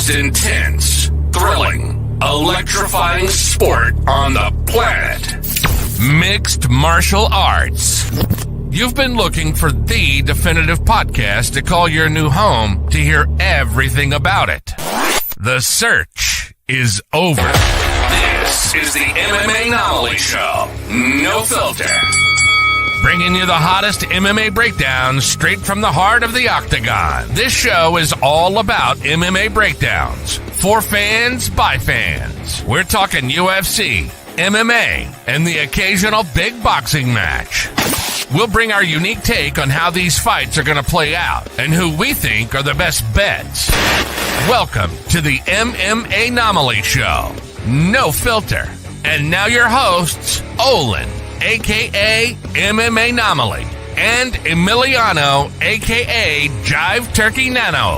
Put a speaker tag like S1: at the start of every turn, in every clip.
S1: most intense, thrilling, electrifying sport on the planet. Mixed martial arts. You've been looking for the definitive podcast to call your new home to hear everything about it. The search is over. This is the MMAnomaly Show. No filter. Bringing you the hottest MMA breakdowns straight from the heart of the octagon. This show is all about MMA breakdowns. For fans, by fans. We're talking UFC, MMA, and the occasional big boxing match. We'll bring our unique take on how these fights are going to play out and who we think are the best bets. Welcome to the MMAnomaly Show. No filter. And now your hosts, Olin, a.k.a. MMAnomaly, and Emiliano, a.k.a. Jive Turkey Nano.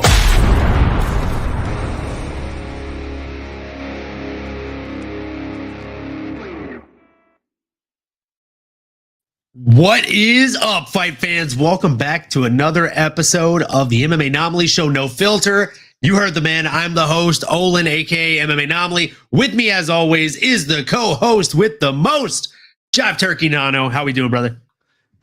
S2: What is up, fight fans? Welcome back to another episode of the MMAnomaly Show, No Filter. You heard the man. I'm the host, Olin, a.k.a. MMAnomaly. With me, as always, is the co-host with the most, Jive Turkey Nano. How we doing, brother?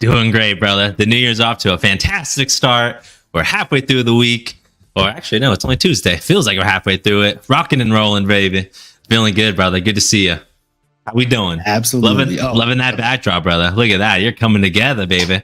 S3: Doing great, brother. The new year's off to a fantastic start. We're halfway through the week. Or actually, no, it's only Tuesday. Feels like we're halfway through it. Rocking and rolling, baby. Feeling good, brother. Good to see you. How we doing?
S2: Absolutely.
S3: Loving that backdrop, brother. Look at that. You're coming together, baby.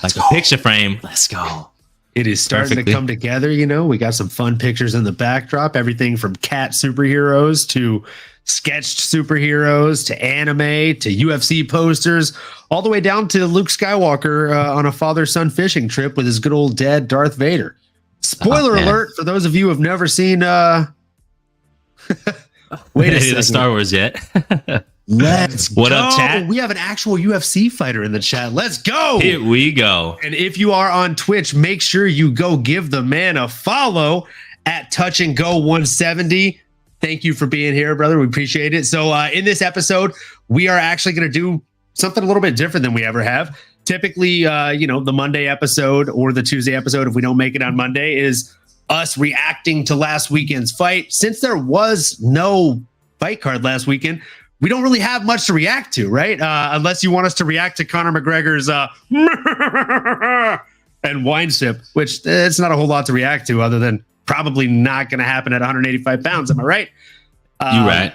S3: Like a picture frame. Let's go.
S2: It is starting to come together, you know. We got some fun pictures in the backdrop. Everything from cat superheroes to sketched superheroes to anime to UFC posters, all the way down to Luke Skywalker on a father-son fishing trip with his good old dad, Darth Vader. Spoiler alert for those of you who have never seen wait a second.
S3: Star Wars yet.
S2: Let's
S3: what
S2: go.
S3: Up, chat?
S2: We have an actual UFC fighter in the chat. Let's go.
S3: Here we go.
S2: And if you are on Twitch, make sure you go give the man a follow at Touch and Go 170. Thank you for being here, brother. We appreciate it. So in this episode, we are actually going to do something a little bit different than we ever have. Typically, the Monday episode or the Tuesday episode, if we don't make it on Monday, is us reacting to last weekend's fight. Since there was no fight card last weekend, we don't really have much to react to, right? Unless you want us to react to Conor McGregor's and wine sip, which it's not a whole lot to react to other than probably not going to happen at 185 pounds. Am I right?
S3: You're right.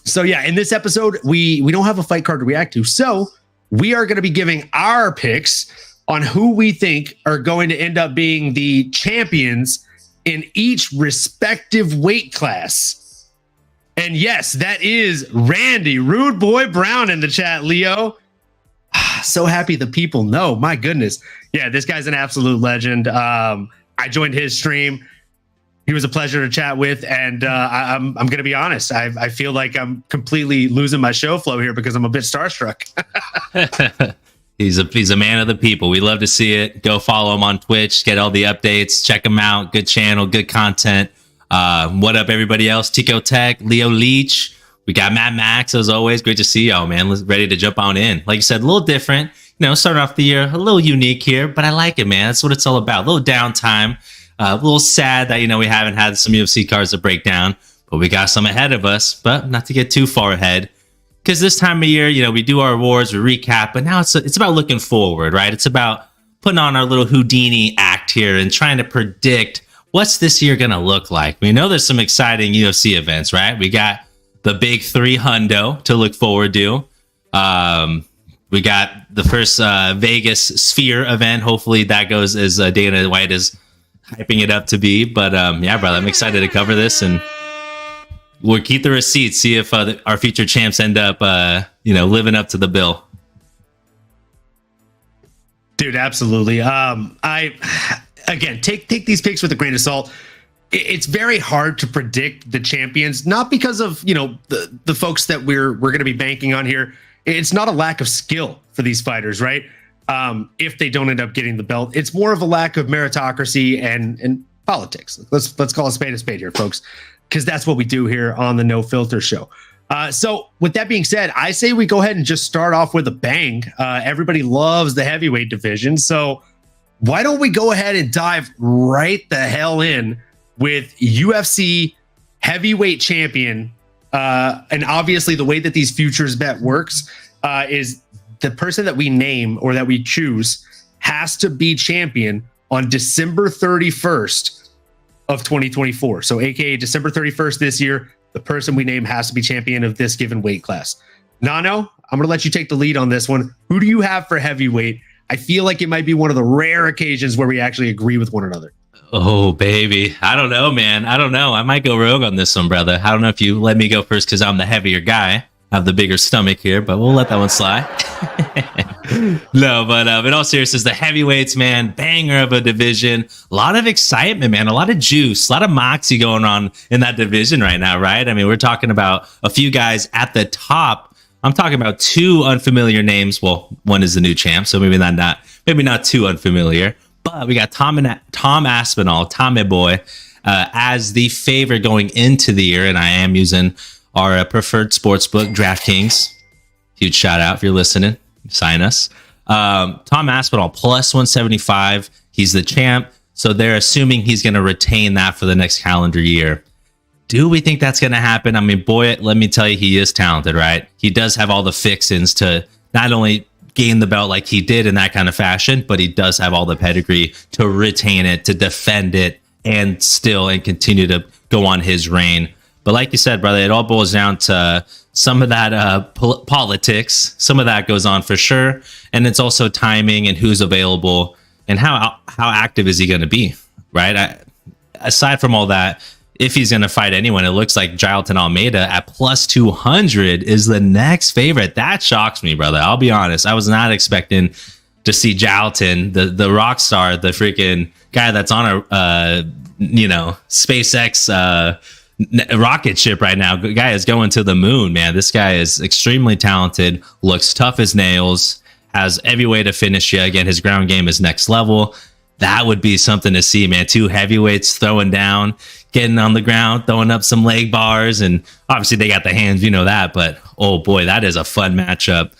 S2: So yeah, in this episode, we don't have a fight card to react to. So we are going to be giving our picks on who we think are going to end up being the champions in each respective weight class. And yes, that is Randy Rude Boy Brown in the chat, Leo. So happy the people know. My goodness. Yeah, this guy's an absolute legend. I joined his stream. He was a pleasure to chat with. And I'm going to be honest. I feel like I'm completely losing my show flow here because I'm a bit starstruck.
S3: He's a man of the people. We love to see it. Go follow him on Twitch. Get all the updates. Check him out. Good channel. Good content. What up, everybody else? Tico Tech, Leo Leach. We got Matt Max, as always. Great to see y'all, man. Ready to jump on in. Like you said, a little different. Starting off the year a little unique here, but I like it, man. That's what it's all about. A little downtime. A little sad that, we haven't had some UFC cards to break down, but we got some ahead of us. But not to get too far ahead, because this time of year, we do our awards, we recap, but now it's about looking forward, right? It's about putting on our little Houdini act here and trying to predict what's this year going to look like. We know there's some exciting UFC events, right? We got the big 3 hundo to look forward to. We got the first Vegas Sphere event. Hopefully that goes as Dana White is hyping it up to be. But yeah, brother, I'm excited to cover this, and we'll keep the receipts, see if our future champs end up, living up to the bill.
S2: Dude, absolutely. Again, take these picks with a grain of salt. It's very hard to predict the champions, not because of the folks that we're going to be banking on here. It's not a lack of skill for these fighters, right? If they don't end up getting the belt, it's more of a lack of meritocracy and politics. Let's call a spade here, folks, because that's what we do here on the No Filter Show. So with that being said, I say we go ahead and just start off with a bang. Everybody loves the heavyweight division, so why don't we go ahead and dive right the hell in with UFC heavyweight champion. And obviously the way that these futures bet works is the person that we name or that we choose has to be champion on December 31st of 2024. So AKA December 31st this year, the person we name has to be champion of this given weight class. Nano, I'm going to let you take the lead on this one. Who do you have for heavyweight? I feel like it might be one of the rare occasions where we actually agree with one another.
S3: Oh, baby. I don't know, man. I don't know. I might go rogue on this one, brother. I don't know if you let me go first because I'm the heavier guy. I have the bigger stomach here, but we'll let that one slide. No, but in all seriousness, the heavyweights, man, banger of a division. A lot of excitement, man. A lot of juice, a lot of moxie going on in that division right now, right? I mean, we're talking about a few guys at the top. I'm talking about two unfamiliar names. Well, one is the new champ, so maybe not too unfamiliar. But we got Tom Aspinall, Tommy boy, as the favorite going into the year, and I am using our preferred sportsbook, DraftKings. Huge shout out if you're listening. Sign us. Tom Aspinall plus 175. He's the champ, so they're assuming he's going to retain that for the next calendar year. Do we think that's going to happen? I mean, boy, let me tell you, he is talented, right? He does have all the fixins to not only gain the belt like he did in that kind of fashion, but he does have all the pedigree to retain it, to defend it, and continue to go on his reign. But like you said, brother, it all boils down to some of that politics. Some of that goes on for sure. And it's also timing and who's available and how active is he going to be, right? Aside from all that, if he's going to fight anyone, it looks like Jailton Almeida at plus 200 is the next favorite. That shocks me, brother. I'll be honest. I was not expecting to see Jailton, the rock star, the freaking guy that's on a SpaceX rocket ship right now. The guy is going to the moon, man. This guy is extremely talented, looks tough as nails, has every way to finish you. Again, his ground game is next level. That would be something to see, man. Two heavyweights throwing down, getting on the ground, throwing up some leg bars, and obviously they got the hands, you know that, but oh boy, that is a fun matchup.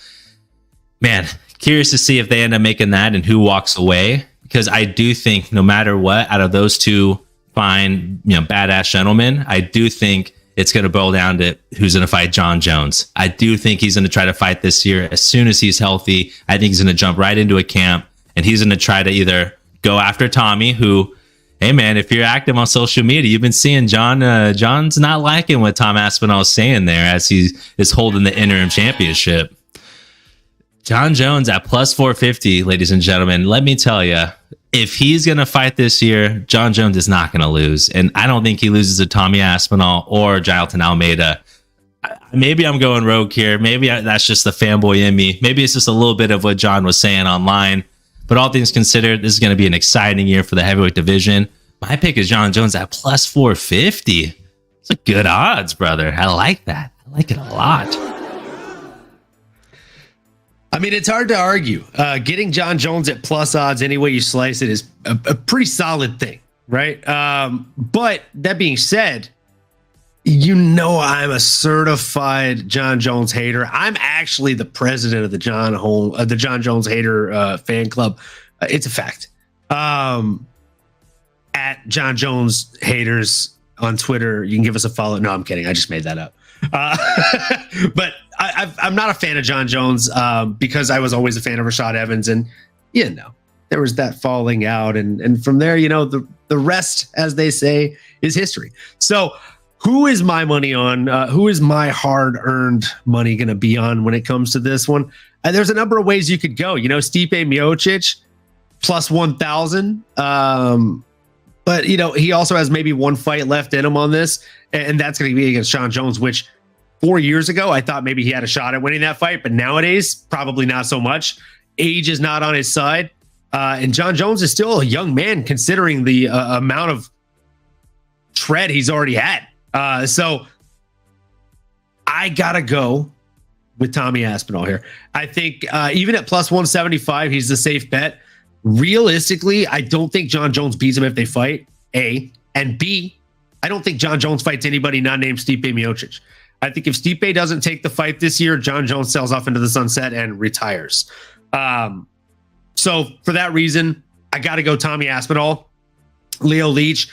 S3: Man, curious to see if they end up making that and who walks away, because I do think no matter what, out of those two fine, badass gentlemen, I do think it's going to boil down to who's going to fight John Jones. I do think he's going to try to fight this year as soon as he's healthy. I think he's going to jump right into a camp, and he's going to try to either go after Tommy, who, hey man, if you're active on social media, you've been seeing John's not liking what Tom Aspinall is saying there as he is holding the interim championship. John Jones at plus 450, ladies and gentlemen. Let me tell you, if he's going to fight this year, John Jones is not going to lose. And I don't think he loses to Tommy Aspinall or Jailton Almeida. Maybe I'm going rogue here. Maybe that's just the fanboy in me. Maybe it's just a little bit of what John was saying online. But all things considered, this is going to be an exciting year for the heavyweight division. My pick is John Jones at plus 450. It's a good odds, brother. I like that. I like it a lot.
S2: I mean, it's hard to argue. Getting John Jones at plus odds, any way you slice it, is a pretty solid thing, right? But that being said, I'm a certified John Jones hater. I'm actually the president of the John Jones hater fan club. It's a fact. At John Jones haters on Twitter, you can give us a follow. No, I'm kidding. I just made that up. But I'm not a fan of John Jones because I was always a fan of Rashad Evans, and there was that falling out, and from there, the rest, as they say, is history. So, who is my money on? Who is my hard-earned money going to be on when it comes to this one? There's a number of ways you could go. Stipe Miocic plus 1,000. But he also has maybe one fight left in him on this, and that's going to be against John Jones, which 4 years ago I thought maybe he had a shot at winning that fight, but nowadays probably not so much. Age is not on his side, and John Jones is still a young man considering the amount of tread he's already had. So I gotta go with Tommy Aspinall here. I think even at plus 175, he's the safe bet. Realistically, I don't think John Jones beats him if they fight, A. And B, I don't think John Jones fights anybody not named Stipe Miocic. I think if Stipe doesn't take the fight this year, John Jones sails off into the sunset and retires. So for that reason, I got to go Tommy Aspinall. Leo Leach,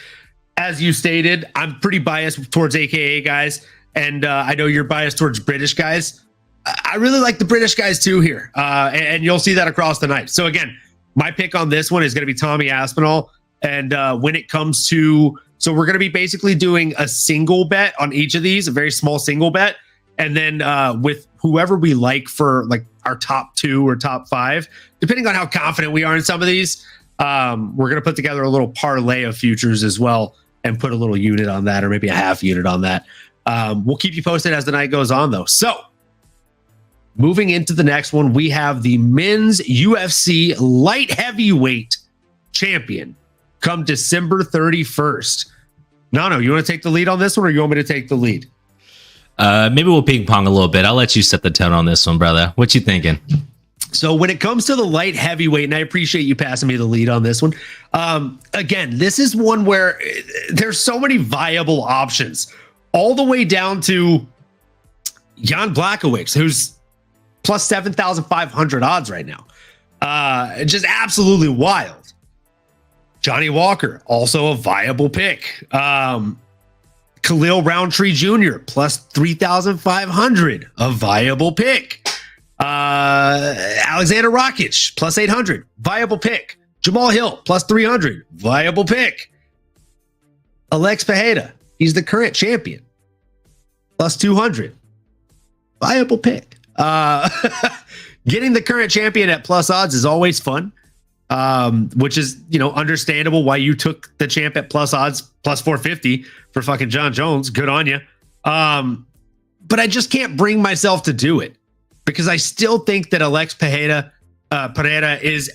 S2: as you stated, I'm pretty biased towards AKA guys, and I know you're biased towards British guys. I really like the British guys too here, and you'll see that across the night. So again, my pick on this one is going to be Tommy Aspinall. And when it comes to, so we're going to be basically doing a single bet on each of these, a very small single bet, and then with whoever we like for like our top 2 or top 5, depending on how confident we are in some of these, we're going to put together a little parlay of futures as well and put a little unit on that, or maybe a half unit on that. We'll keep you posted as the night goes on, though. So moving into the next one, we have the men's UFC light heavyweight champion come December 31st. No, you want to take the lead on this one, or you want me to take the lead?
S3: Maybe we'll ping pong a little bit. I'll let you set the tone on this one, brother. What you thinking?
S2: So when it comes to the light heavyweight, and I appreciate you passing me the lead on this one. Again, this is one where there's so many viable options, all the way down to Jan Blachowicz, who's plus 7,500 odds right now. Just absolutely wild. Johnny Walker, also a viable pick. Khalil Roundtree Jr., plus 3,500, a viable pick. Alexander Rakic, plus 800, viable pick. Jamal Hill, plus 300, viable pick. Alex Pereira, he's the current champion, plus 200, viable pick. Getting the current champion at plus odds is always fun, which is, understandable why you took the champ at plus odds, plus 450 for fucking John Jones. Good on you. But I just can't bring myself to do it because I still think that Alex Pereira is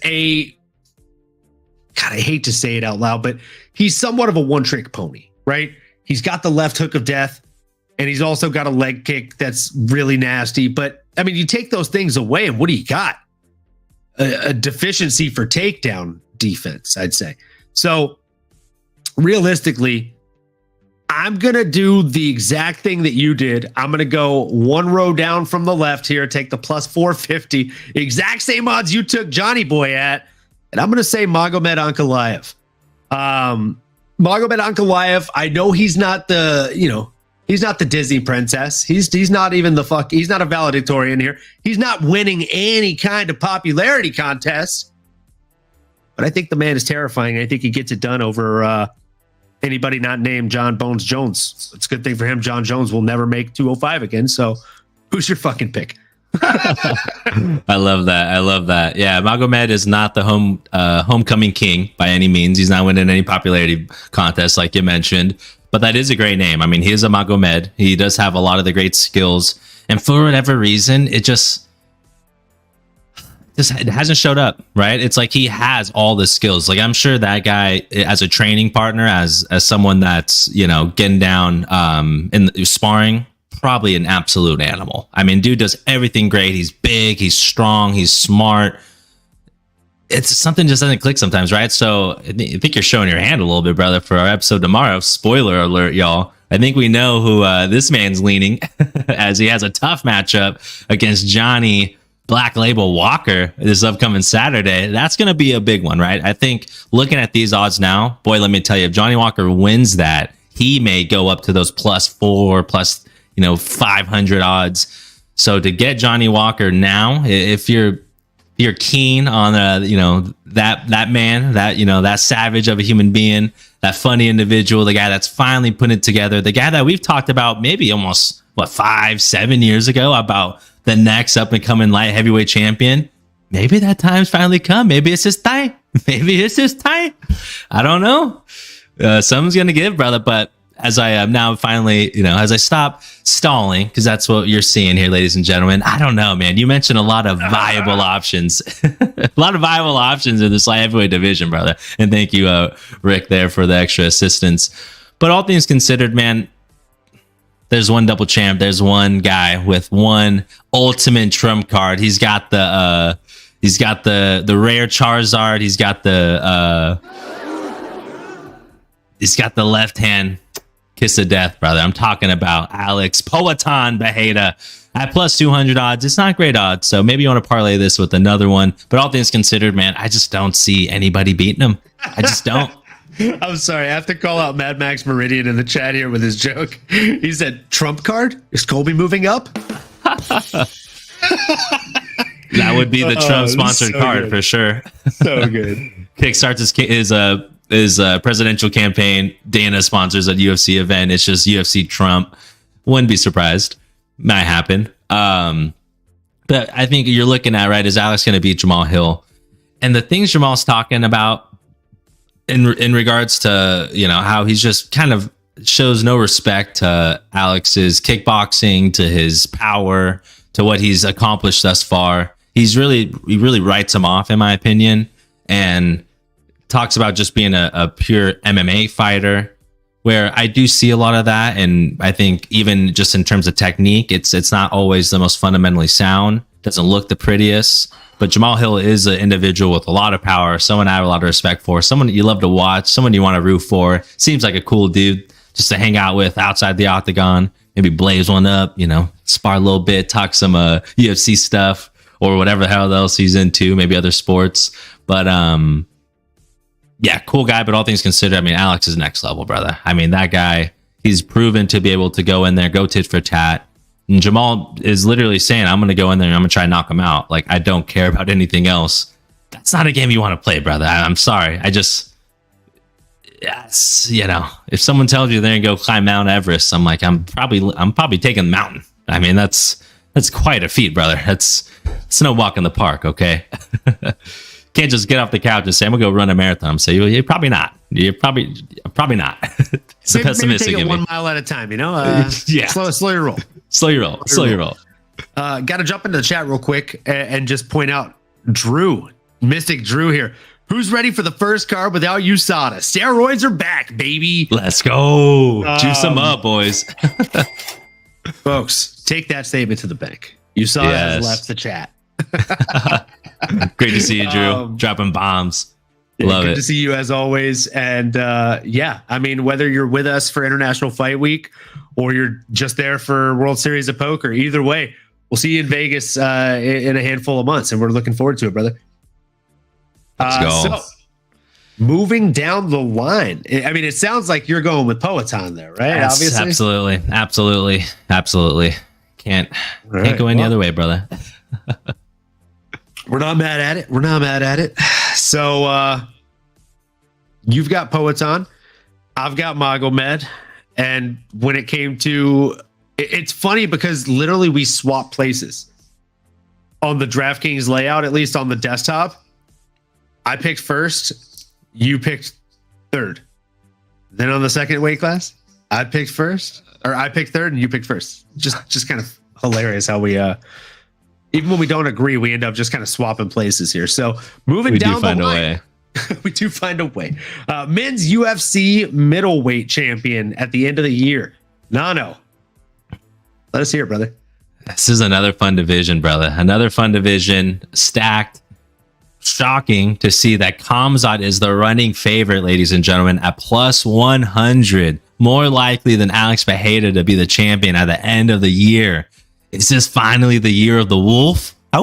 S2: God, I hate to say it out loud, but he's somewhat of a one-trick pony, right? He's got the left hook of death, and he's also got a leg kick that's really nasty. But I mean, you take those things away, and what do you got? A deficiency for takedown defense, I'd say. So realistically, I'm going to do the exact thing that you did. I'm going to go one row down from the left here, take the plus 450, exact same odds you took Johnny Boy at. And I'm going to say Magomed Ankalaev. Magomed Ankalaev, I know he's not he's not the Disney princess. He's not even he's not a valedictorian here. He's not winning any kind of popularity contest. But I think the man is terrifying. I think he gets it done over anybody not named John Bones Jones. It's a good thing for him. John Jones will never make 205 again. So who's your fucking pick?
S3: I love that. Yeah, Magomed is not the homecoming king by any means. He's not winning any popularity contests like you mentioned. But that is a great name. I mean, he is a Magomed. He does have a lot of the great skills. And for whatever reason, it hasn't showed up, right? It's like he has all the skills. Like, I'm sure that guy, as a training partner, as someone that's, getting down in the sparring, probably an absolute animal. I mean, dude does everything great. He's big, he's strong, he's smart. It's something just doesn't click sometimes, right? So I think you're showing your hand a little bit, brother, for our episode tomorrow. Spoiler alert, y'all. I think we know who this man's leaning as he has a tough matchup against Johnny Black Label Walker this upcoming Saturday. That's going to be a big one, right? I think looking at these odds now, boy, let me tell you, if Johnny Walker wins that, he may go up to those plus 4, plus 500 odds. So to get Johnny Walker now, if you're keen on that man, that savage of a human being, that funny individual, the guy that's finally putting it together, the guy that we've talked about maybe almost 5-7 years ago about the next up and coming light heavyweight champion. Maybe that time's finally come. Maybe it's his time. I don't know. Something's gonna give, brother. But as I am now finally, as I stop stalling, because that's what you're seeing here, ladies and gentlemen. I don't know, man. You mentioned a lot of viable options, in this light heavyweight division, brother. And thank you, Rick, there for the extra assistance. But all things considered, man, there's one double champ. There's one guy with one ultimate trump card. He's got the rare Charizard. He's got the left hand kiss of death, brother. I'm talking about Alex Poatan Bejeda at plus 200 odds. It's not great odds, so maybe you want to parlay this with another one. But all things considered, man, I just don't see anybody beating him. I just don't.
S2: I'm sorry. I have to call out Mad Max Meridian in the chat here with his joke. He said, Trump card? Is Colby moving up?
S3: That would be the Trump sponsored card
S2: good.
S3: for sure.
S2: So good.
S3: Kickstarts his presidential campaign. Dana sponsors a UFC event. It's just UFC Trump. Wouldn't be surprised. Might happen. But I think you're looking at, right, is Alex going to beat Jamal Hill? And the things Jamal's talking about in regards to, you know, how he's just kind of shows no respect to Alex's kickboxing, to his power, to what he's accomplished thus far. He really writes him off, in my opinion, and talks about just being a pure MMA fighter, where I do see a lot of that. And I think even just in terms of technique, it's not always the most fundamentally sound, doesn't look the prettiest. But Jamal Hill is an individual with a lot of power, someone I have a lot of respect for, someone that you love to watch, someone you want to root for. Seems like a cool dude just to hang out with outside the octagon, maybe blaze one up, you know, spar a little bit, talk some UFC stuff or whatever the hell else he's into, maybe other sports. But yeah, cool guy. But all things considered, I mean, Alex is next level, brother. I mean, that guy, he's proven to be able to go in there, go tit for tat. And Jamal is literally saying, I'm going to go in there and I'm going to try and knock him out. Like, I don't care about anything else. That's not a game you want to play, brother. I'm sorry. Yes, you know, if someone tells you they're going to go climb Mount Everest, I'm like, I'm probably taking the mountain. I mean, that's quite a feat, brother. It's no walk in the park, okay? Can't just get off the couch and say, I'm going to go run a marathon. So you're probably not. You're probably not. It's a pessimistic.
S2: Maybe take it 1 mile at a time, you know?
S3: Yeah.
S2: Slow your roll.
S3: Slow your roll.
S2: Got to jump into the chat real quick and just point out Drew, Mystic Drew here. Who's ready for the first card without USADA? Steroids are back, baby.
S3: Let's go. Juice them up, boys.
S2: Folks, take that statement to the bank. USADA has left the chat.
S3: Great to see you, Drew. Dropping bombs. Love it.
S2: Good to see you as always. And yeah, I mean, whether you're with us for International Fight Week or you're just there for World Series of Poker, either way, we'll see you in Vegas in a handful of months, and we're looking forward to it, brother.
S3: Let's go.
S2: So, moving down the line, I mean, it sounds like you're going with Poetan there, right?
S3: Yes,
S2: obviously,
S3: absolutely. Can't go any other way, brother.
S2: We're not mad at it. So you've got Poetan, I've got Magomed, and when it came to, it's funny because literally we swapped places on the DraftKings layout, at least on the desktop. I picked first, you picked third. Then on the second weight class, I picked first, or I picked third and you picked first. Just kind of hilarious how we even when we don't agree, we end up just kind of swapping places here. So moving down the line, we do find a way. Men's UFC middleweight champion at the end of the year, Nano. Let us hear it, brother.
S3: This is another fun division, brother. Another fun division, stacked. Shocking to see that Khamzat is the running favorite, ladies and gentlemen, at plus 100. More likely than Alex Bejeda to be the champion at the end of the year. Is this finally the year of the wolf? Ooh!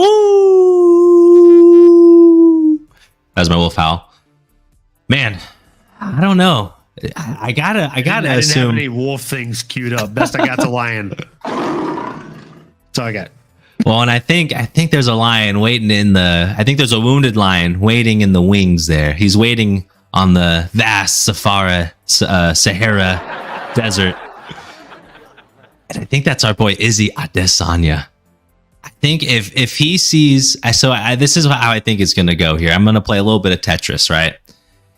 S3: That's my wolf howl. Man, I don't know. I gotta assume.
S2: I didn't have any wolf things queued up. Best I got to lion. That's all I got.
S3: Well, and I think there's a lion waiting I think there's a wounded lion waiting in the wings there. He's waiting on the vast Sahara desert. And I think that's our boy Izzy Adesanya. I think if he sees, this is how I think it's going to go here. I'm going to play a little bit of Tetris, right?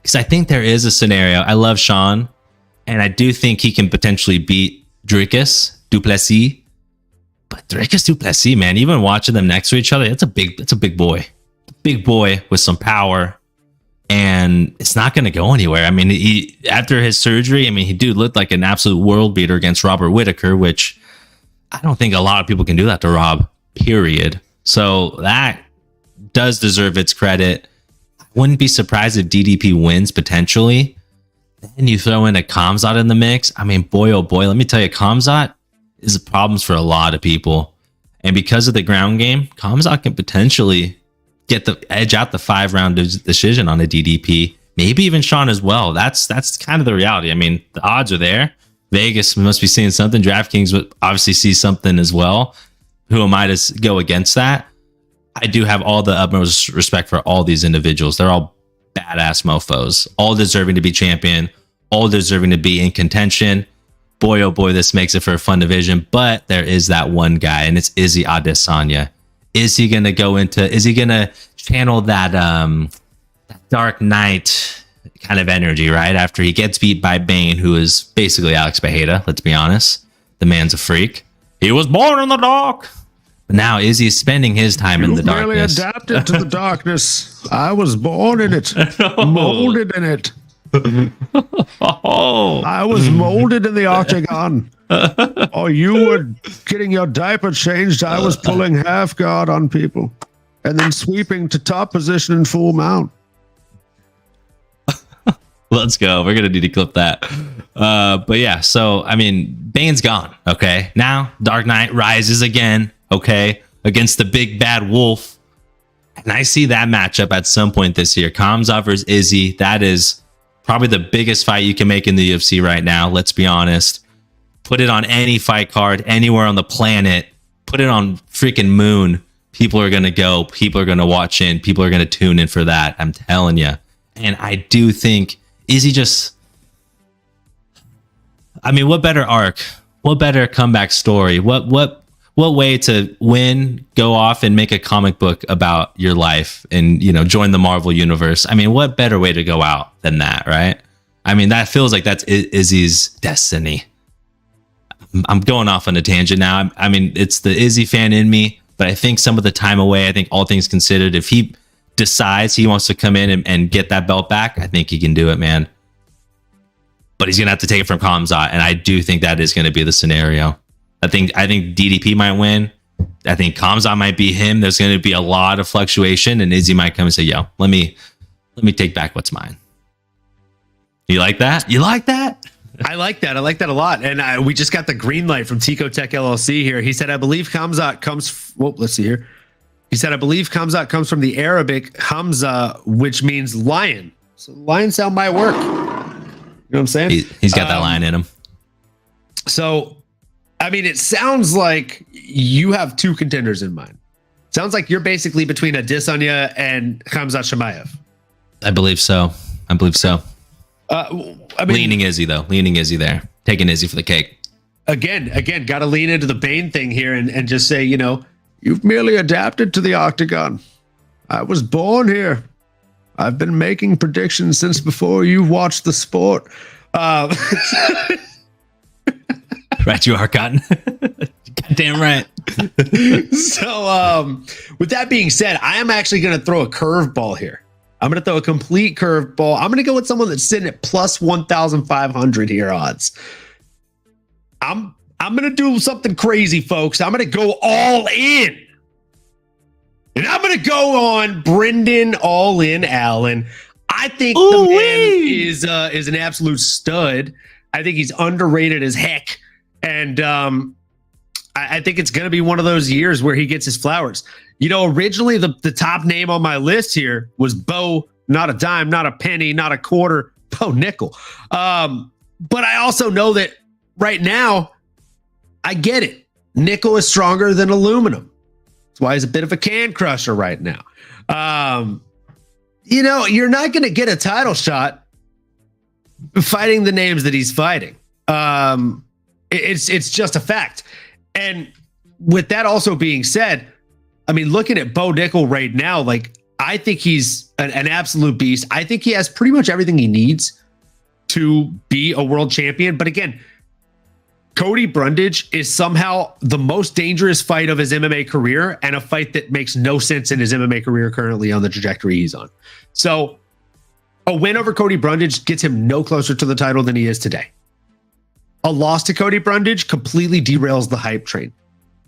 S3: Because I think there is a scenario. I love Sean, and I do think he can potentially beat Dricus Duplessis. But Dricus Duplessis, man, even watching them next to each other, it's a big boy. Big boy with some power. And it's not going to go anywhere. I mean, after his surgery, I mean, he looked like an absolute world beater against Robert Whittaker, which I don't think a lot of people can do that to Rob, period. So that does deserve its credit. I wouldn't be surprised if DDP wins potentially. Then you throw in a Khamzat in the mix. I mean, boy, oh boy, let me tell you, Khamzat is problems for a lot of people. And because of the ground game, Khamzat can potentially get the edge out the 5-round decision on a DDP maybe even Sean as well. That's kind of the reality. I mean, the odds are there. Vegas must be seeing something. DraftKings would obviously see something as well. Who am I to go against that? I do have all the utmost respect for all these individuals. They're all badass mofos, all deserving to be champion, all deserving to be in contention. Boy, oh boy, this makes it for a fun division. But there is that one guy, and it's Izzy Adesanya. Is he going to channel that Dark Knight kind of energy, right? After he gets beat by Bane, who is basically Alex Bejeda, let's be honest. The man's a freak. He was born in the dark. But now Izzy is spending his time in the darkness.
S2: Really adapted to the darkness. I was born in it, molded in it. I was molded in the octagon. Oh, you were getting your diaper changed. I was pulling half guard on people and then sweeping to top position in full mount.
S3: Let's go. We're going to need to clip that. But yeah, so, I mean, Bane's gone. Okay. Now Dark Knight rises again. Okay. Against the big bad wolf. And I see that matchup at some point this year. Khamzat versus Izzy. That is probably the biggest fight you can make in the UFC right now. Let's be honest. Put it on any fight card, anywhere on the planet. Put it on freaking Moon. People are going to go. People are going to watch in. People are going to tune in for that. I'm telling you. And I do think Izzy just... I mean, what better arc? What better comeback story? What way to win, go off and make a comic book about your life and, you know, join the Marvel universe? I mean, what better way to go out than that, right? I mean, that feels like that's Izzy's destiny. I'm going off on a tangent now. I mean, it's the Izzy fan in me, but I think some of the time away, I think all things considered, if he decides he wants to come in and get that belt back, I think he can do it, man. But he's going to have to take it from Khamzat, and I do think that is going to be the scenario. I think DDP might win. I think Khamzat might be him. There's going to be a lot of fluctuation, and Izzy might come and say, "Yo, let me take back what's mine." You like that? You like that?
S2: I like that. I like that a lot. And we just got the green light from Tico Tech LLC here. He said, I believe Khamzat comes... Well, let's see here. He said, I believe Khamzat comes from the Arabic Hamza, which means lion. So lion sound might work. You know what I'm saying?
S3: He's got that lion in him.
S2: So, I mean, it sounds like you have two contenders in mind. Sounds like you're basically between Adesanya and Khamzat Chimaev.
S3: I believe so. I mean, leaning Izzy, though. Leaning Izzy there. Taking Izzy for the cake. Again,
S2: got to lean into the Bane thing here and just say, you know, you've merely adapted to the octagon. I was born here. I've been making predictions since before you watched the sport.
S3: Right, you are, Cotton. Goddamn right.
S2: So, with that being said, I am actually going to throw a curveball here. I'm going to throw a complete curveball. I'm going to go with someone that's sitting at plus 1,500 here odds. I'm going to do something crazy, folks. I'm going to go all in. And I'm going to go on Brendan All In Allen. I think the man is an absolute stud. I think he's underrated as heck. And I think it's going to be one of those years where he gets his flowers. You know, originally the top name on my list here was Bo, not a dime, not a penny, not a quarter, Bo Nickel. But I also know that right now, I get it. Nickel is stronger than aluminum. That's why he's a bit of a can crusher right now. You know, you're not going to get a title shot fighting the names that he's fighting. It's just a fact. And with that also being said, I mean, looking at Bo Nickel right now, like, I think he's an absolute beast. I think he has pretty much everything he needs to be a world champion. But again, Cody Brundage is somehow the most dangerous fight of his MMA career, and a fight that makes no sense in his MMA career currently on the trajectory he's on. So a win over Cody Brundage gets him no closer to the title than he is today. A loss to Cody Brundage completely derails the hype train.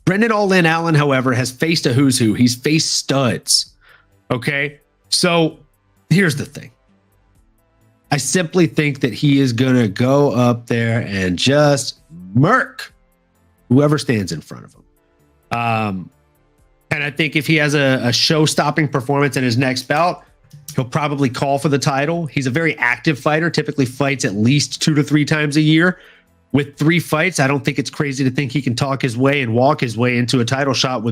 S2: Brendan All In Allen, however, has faced a who's who. He's faced studs. Okay? So here's the thing. I simply think that he is going to go up there and just murk whoever stands in front of him. And I think if he has a show-stopping performance in his next bout, He'll probably call for the title. He's a very active fighter, typically fights at least 2 to 3 times a year. With 3 fights, I don't think it's crazy to think he can talk his way and walk his way into a title shot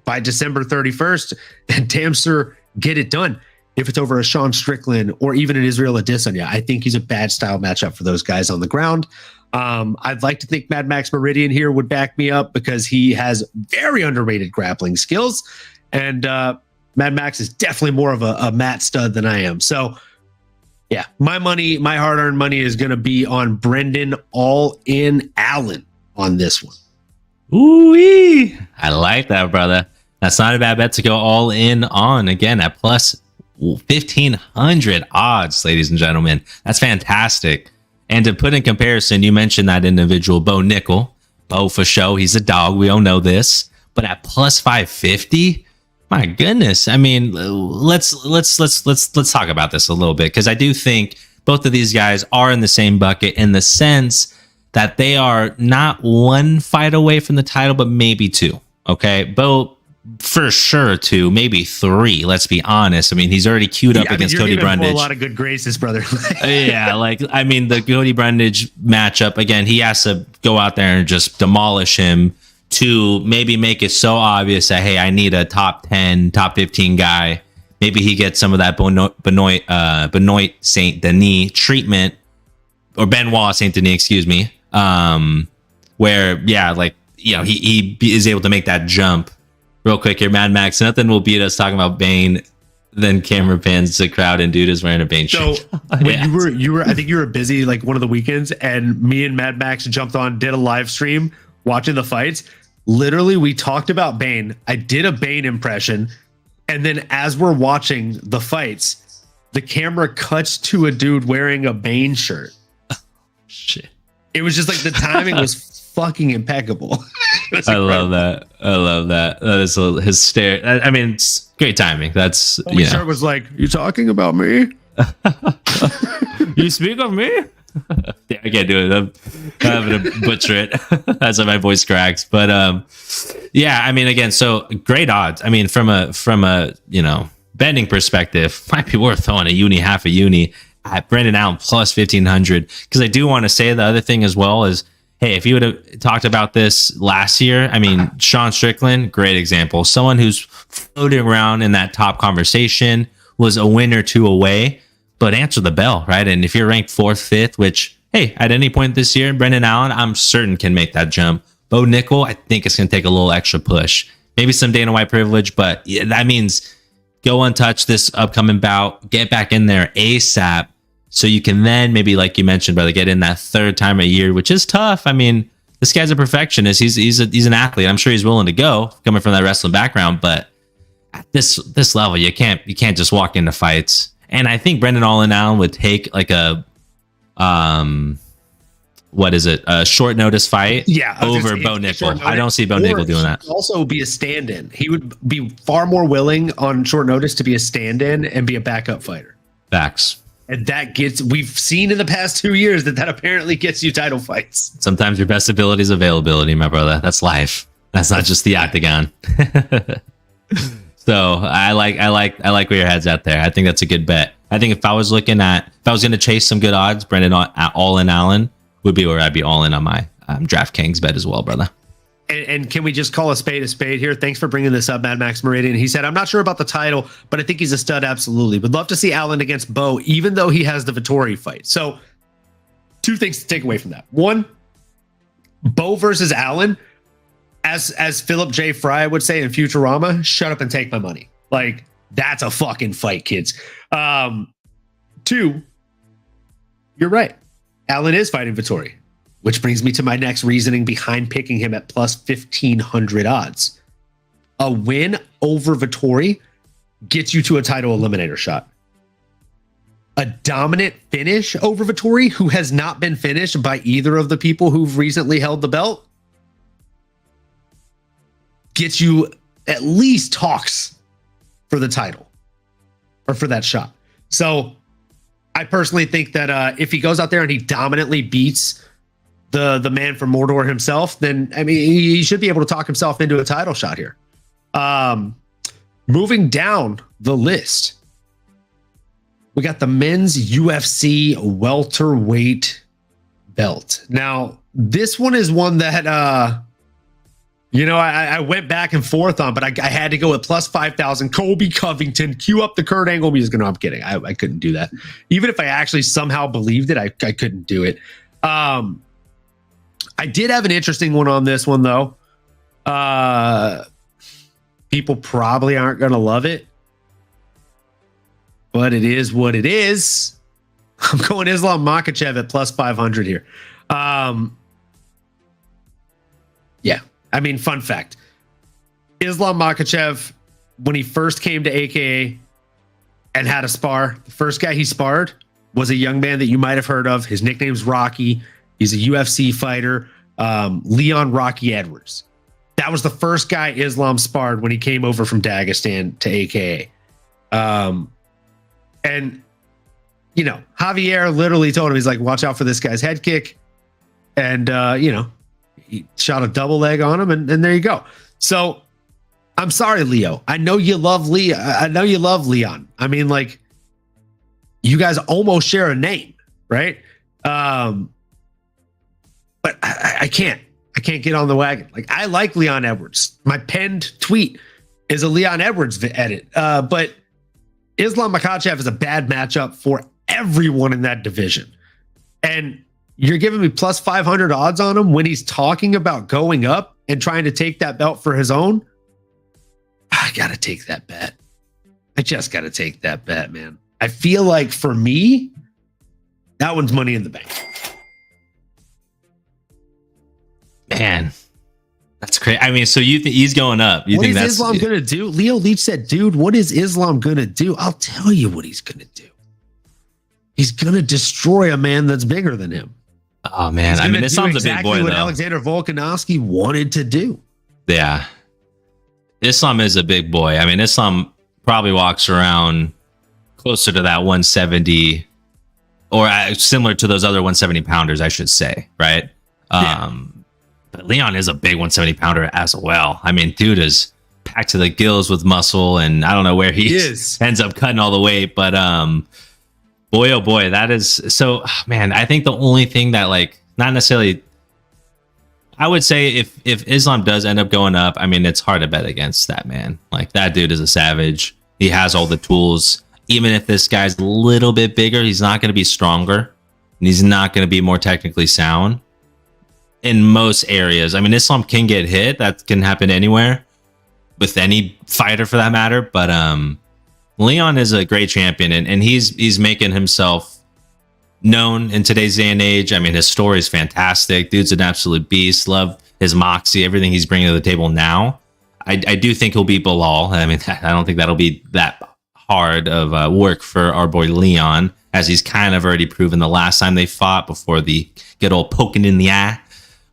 S2: by December 31st, and damn sure get it done. If it's over a Sean Strickland or even an Israel Adesanya, I think he's a bad style matchup for those guys on the ground. I'd like to think Mad Max Meridian here would back me up because he has very underrated grappling skills, and Mad Max is definitely more of a mat stud than I am. So yeah, my hard-earned money is going to be on Brendan All-In Allen on this one.
S3: Ooh-wee. I like that, brother. That's not a bad bet to go all in on. Again, at plus 1,500 odds, ladies and gentlemen. That's fantastic. And to put in comparison, you mentioned that individual, Bo Nickel. Bo for show, he's a dog. We all know this. But at plus 550, my goodness. I mean, let's talk about this a little bit, because I do think both of these guys are in the same bucket in the sense that they are not 1 fight away from the title, but maybe 2. Okay, Bo for sure 2, maybe 3. Let's be honest. I mean, he's already queued up against Cody Brundage.
S2: A lot of good graces, brother.
S3: Yeah, like I mean, the Cody Brundage matchup again. He has to go out there and just demolish him to maybe make it so obvious that, hey, I need a top 10, top 15 guy. Maybe he gets some of that Benoit Saint Denis treatment, or Benoit Saint Denis, excuse me. Where, yeah, like, you know, he is able to make that jump. Real quick here, Mad Max, nothing will beat us talking about Bane. Then camera pans the crowd and dude is wearing a Bane shirt.
S2: So when you were, I think you were busy like one of the weekends, and me and Mad Max jumped on, did a live stream watching the fights. Literally, we talked about Bane. I did a Bane impression, and then as we're watching the fights, the camera cuts to a dude wearing a Bane shirt.
S3: Shit.
S2: It was just like the timing was fucking impeccable.
S3: I love that. That is hysterical. I mean, it's great timing. That's,
S2: you know. Shirt was like, "You talking about me?
S3: You speak of me?" Yeah, I can't do it. I'm having to butcher it as my voice cracks. But yeah, I mean, again, so great odds. I mean, from a you know, betting perspective, might be worth throwing a uni, half a uni at Brendan Allen plus 1,500. Because I do want to say the other thing as well is, hey, if you would have talked about this last year, I mean, Sean Strickland, great example. Someone who's floating around in that top conversation, was a win or 2 away, but answer the bell, right? And if you're ranked 4th, 5th, which, hey, at any point this year, Brendan Allen, I'm certain can make that jump. Bo Nickel, I think it's going to take a little extra push. Maybe some Dana White privilege, but yeah, that means go untouched this upcoming bout, get back in there ASAP, so you can then maybe, like you mentioned, brother, get in that 3rd time a year, which is tough. I mean, this guy's a perfectionist. He's an athlete. I'm sure he's willing to go, coming from that wrestling background, but at this level, you can't just walk into fights. And I think Brendan All-In Allen would take like a a short notice fight over Bo Nickel. I don't see Bo Nickel doing that.
S2: Also be a stand-in. He would be far more willing on short notice to be a stand-in and be a backup fighter.
S3: Facts.
S2: And we've seen in the past 2 years that apparently gets you title fights.
S3: Sometimes your best ability is availability, my brother. That's life. That's not just the octagon. So I like where your head's at there. I think that's a good bet. I think if I was going to chase some good odds, Brendan All-In Allen would be where I'd be all in on my DraftKings bet as well, brother.
S2: And can we just call a spade here? Thanks for bringing this up, Mad Max Meridian. He said, "I'm not sure about the title, but I think he's a stud. Absolutely. Would love to see Allen against Bo, even though he has the Vettori fight." So 2 things to take away from that. 1, Bo versus Allen, as Philip J. Fry would say in Futurama, shut up and take my money. Like, that's a fucking fight, kids. 2, you're right. Allen is fighting Vettori. Which brings me to my next reasoning behind picking him at plus 1,500 odds. A win over Vettori gets you to a title eliminator shot. A dominant finish over Vettori, who has not been finished by either of the people who've recently held the belt, gets you at least talks for the title or for that shot. So I personally think that if he goes out there and he dominantly beats the man from Mordor himself, then I mean he should be able to talk himself into a title shot here. Moving down the list, we got the men's UFC welterweight belt. Now, this one is one that, I went back and forth on, but I had to go with plus 5,000. Colby Covington, cue up the Kurt Angle music. No, I'm kidding. I couldn't do that. Even if I actually somehow believed it, I couldn't do it. I did have an interesting one on this one, though. People probably aren't going to love it, but it is what it is. I'm going Islam Makhachev at plus 500 here. Yeah. I mean, fun fact. Islam Makhachev, when he first came to AKA and had a spar, the first guy he sparred was a young man that you might have heard of. His nickname's Rocky. He's a UFC fighter, Leon Rocky Edwards. That was the first guy Islam sparred when he came over from Dagestan to AKA. And, Javier literally told him, he's like, watch out for this guy's head kick. And, he shot a double leg on him, and there you go. So I'm sorry, Leo. I know you love Leo. I know you love Leon. I mean, like, you guys almost share a name, right? But I can't get on the wagon. Like, I like Leon Edwards. My pinned tweet is a Leon Edwards edit. But Islam Makhachev is a bad matchup for everyone in that division. And you're giving me plus 500 odds on him when he's talking about going up and trying to take that belt for his own. I got to take that bet. I just got to take that bet, man. I feel like for me, that one's money in the bank.
S3: Man, that's crazy. I mean, so you think he's going up?
S2: What is Islam going to do? Leo Leach said, dude, what is Islam going to do? I'll tell you what he's going to do. He's going to destroy a man that's bigger than him.
S3: Oh, man. I mean, Islam's
S2: exactly
S3: a big boy,
S2: what
S3: though.
S2: Alexander Volkanovski wanted to do.
S3: Yeah. Islam is a big boy. I mean, Islam probably walks around closer to that 170 or similar to those other 170 pounders, I should say. Right.
S2: Yeah.
S3: But Leon is a big 170 pounder as well. I mean, dude is packed to the gills with muscle, and I don't know where he ends up cutting all the weight, but, boy, oh boy, that is so, man. I think the only thing that, like, not necessarily, I would say if Islam does end up going up, I mean, it's hard to bet against that man. Like, that dude is a savage. He has all the tools. Even if this guy's a little bit bigger, he's not going to be stronger, and he's not going to be more technically sound in most areas. I mean, Islam can get hit. That can happen anywhere with any fighter for that matter. But Leon is a great champion, and he's making himself known in today's day and age. I mean, his story is fantastic. Dude's an absolute beast. Love his moxie, everything he's bringing to the table now. I do think he'll beat Bilal. I mean, I don't think that'll be that hard of work for our boy Leon, as he's kind of already proven the last time they fought before the good old poking in the eye.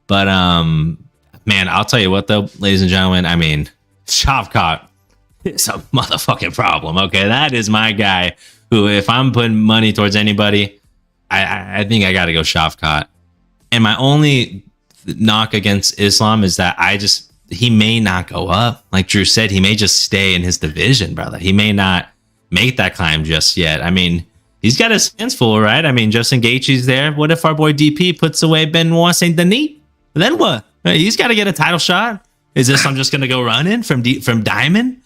S3: But, man, I'll tell you what, though, ladies and gentlemen, I mean, Shavkat, it's a motherfucking problem. Okay, that is my guy who, if I'm putting money towards anybody, I think I got to go Shavkat. And my only knock against Islam is that he may not go up. Like Drew said, he may just stay in his division, brother. He may not make that climb just yet. I mean, he's got his hands full, right? I mean, Justin Gaethje's there. What if our boy DP puts away Benoit Saint Denis? Then what? He's got to get a title shot. Is Islam just going to go running from Diamond?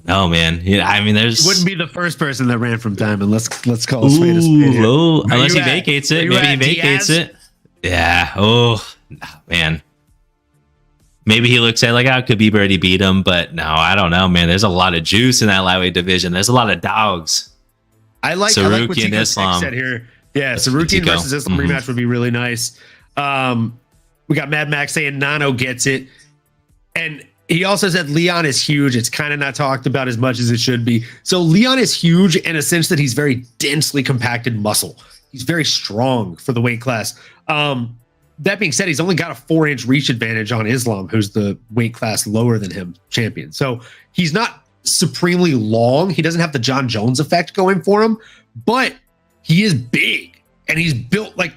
S3: No, man. Yeah, I mean,
S2: He wouldn't be the first person that ran from Diamond. Let's call a spade a spade.
S3: Unless he vacates it. Maybe he vacates it. Yeah. Oh, man. Maybe he looks at like, Khabib already beat him, but no, I don't know, man. There's a lot of juice in that lightweight division. There's a lot of dogs.
S2: I like what
S3: and Islam
S2: said here. Yeah, Sarukian versus Islam rematch would be really nice. We got Mad Max saying Nano gets it. And he also said Leon is huge. It's kind of not talked about as much as it should be. So Leon is huge in a sense that he's very densely compacted muscle. He's very strong for the weight class. That being said, he's only got a 4-inch reach advantage on Islam, who's the weight class lower than him champion. So he's not supremely long. He doesn't have the John Jones effect going for him, but he is big and he's built like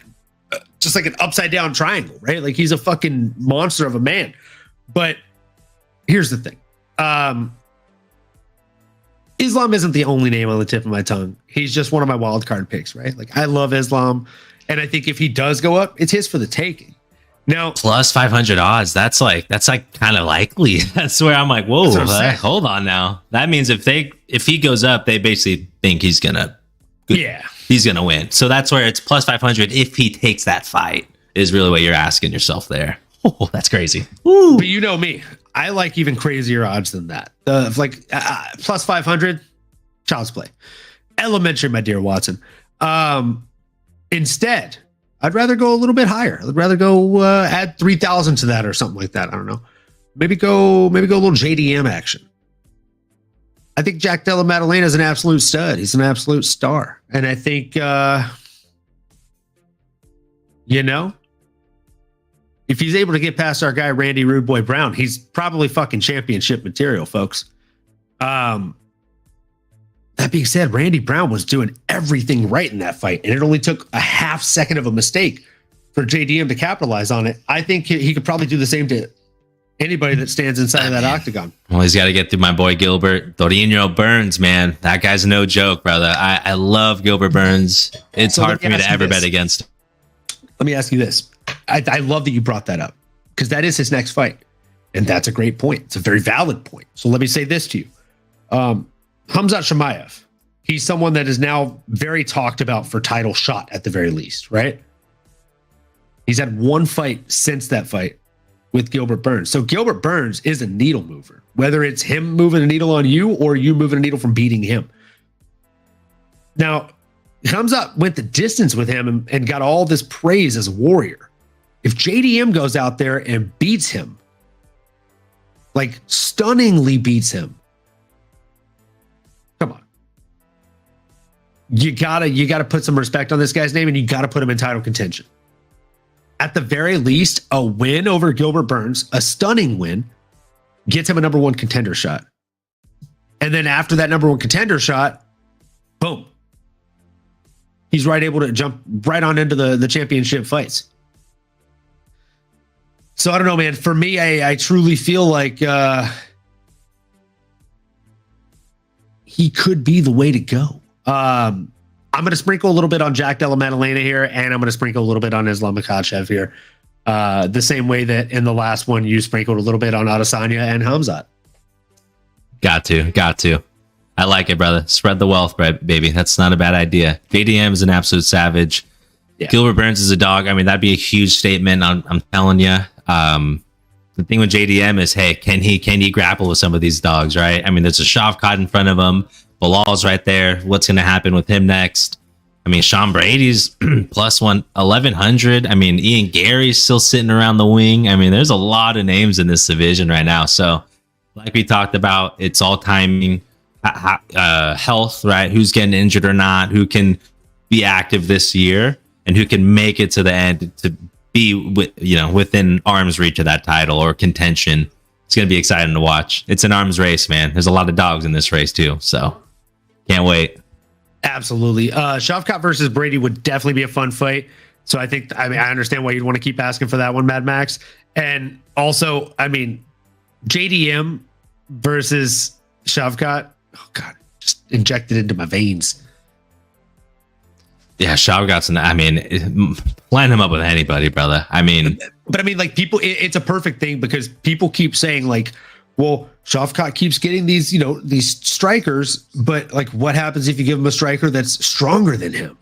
S2: just like an upside down triangle, right? Like he's a fucking monster of a man. But here's the thing. Islam isn't the only name on the tip of my tongue. He's just one of my wild card picks, right? Like I love Islam, and I think if he does go up, it's his for the taking. Now
S3: plus 500 odds. That's like kind of likely. That's where I'm like, whoa, hold on now. That means if he goes up, they basically think he's gonna win. So that's where it's plus 500 if he takes that fight is really what you're asking yourself there. Oh, that's crazy.
S2: Ooh. But you know me, I like even crazier odds than that. Plus 500, child's play. Elementary, my dear Watson. Instead, I'd rather go a little bit higher. I'd rather go add 3,000 to that or something like that. I don't know. Maybe go a little JDM action. I think Jack Della Maddalena is an absolute stud. He's an absolute star. And I think, if he's able to get past our guy, Randy Rude Boy Brown, he's probably fucking championship material, folks. That being said, Randy Brown was doing everything right in that fight, and it only took a half second of a mistake for JDM to capitalize on it. I think he could probably do the same to anybody that stands inside of that octagon.
S3: Well, he's got to get through my boy Gilbert Torino Burns, man. That guy's no joke, brother. I love Gilbert Burns. It's hard for me to ever bet against him. Let
S2: me ask you this. I love that you brought that up because that is his next fight. And that's a great point. It's a very valid point. So let me say this to you. Hamzat Chimaev, he's someone that is now very talked about for title shot at the very least, right? He's had one fight since that fight with Gilbert Burns. So Gilbert Burns is a needle mover, whether it's him moving a needle on you or you moving a needle from beating him. Now, Hamzat went the distance with him and got all this praise as a warrior. If JDM goes out there and beats him, like stunningly beats him, come on. You gotta put some respect on this guy's name, and you gotta put him in title contention. At the very least, a win over Gilbert Burns, a stunning win, gets him a number one contender shot. And then after that number one contender shot, boom. He's able to jump right on into the championship fights. So I don't know, man. For me, I truly feel like he could be the way to go. I'm going to sprinkle a little bit on Jack Della Maddalena here, and I'm going to sprinkle a little bit on Islam Makhachev here. The same way that in the last one, you sprinkled a little bit on Adesanya and Hamzat.
S3: Got to. I like it, brother. Spread the wealth, baby. That's not a bad idea. JDM is an absolute savage. Yeah. Gilbert Burns is a dog. I mean, that'd be a huge statement. I'm telling you. The thing with JDM is, hey, can he grapple with some of these dogs, right? I mean, there's a Shavkat in front of him. Bilal's right there. What's going to happen with him next? I mean, Sean Brady's plus 1,100. I mean, Ian Gary's still sitting around the wing. I mean, there's a lot of names in this division right now. So, like we talked about, it's all timing. Health, right? Who's getting injured or not? Who can be active this year and who can make it to the end to be within arm's reach of that title or contention. It's going to be exciting to watch. It's an arms race, man. There's a lot of dogs in this race too, so can't wait.
S2: Absolutely. Shavkat versus Brady would definitely be a fun fight. So I understand why you'd want to keep asking for that one, Mad Max. And also, I mean, JDM versus Shavkat. Oh God, just injected into my veins.
S3: Yeah, Shavkat's line him up with anybody, brother. I mean,
S2: but I mean, like people, it's a perfect thing because people keep saying like, well, Shavkat keeps getting these, these strikers, but like, what happens if you give him a striker that's stronger than him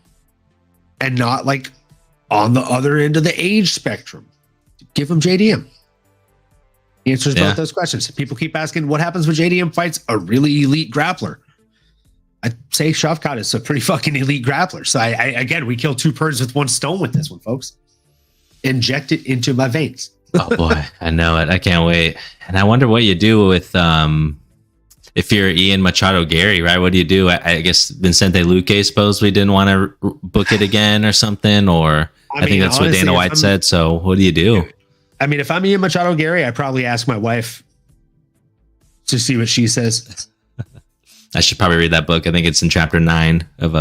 S2: and not like on the other end of the age spectrum? Give him JDM. He answers both those questions. People keep asking what happens when JDM fights a really elite grappler. I'd say Shavkat is a pretty fucking elite grappler. So again, we kill two birds with one stone with this one, folks. Inject it into my veins.
S3: Oh boy, I know it. I can't wait. And I wonder what you do with if you're Ian Machado Gary, right? What do you do? I guess Vicente Luque supposedly didn't want to book it again or something, or I think that's honestly, what Dana White said. So what do you do?
S2: I mean, if I'm Ian Machado Gary, I probably ask my wife to see what she says.
S3: I should probably read that book. I think it's in chapter 9 of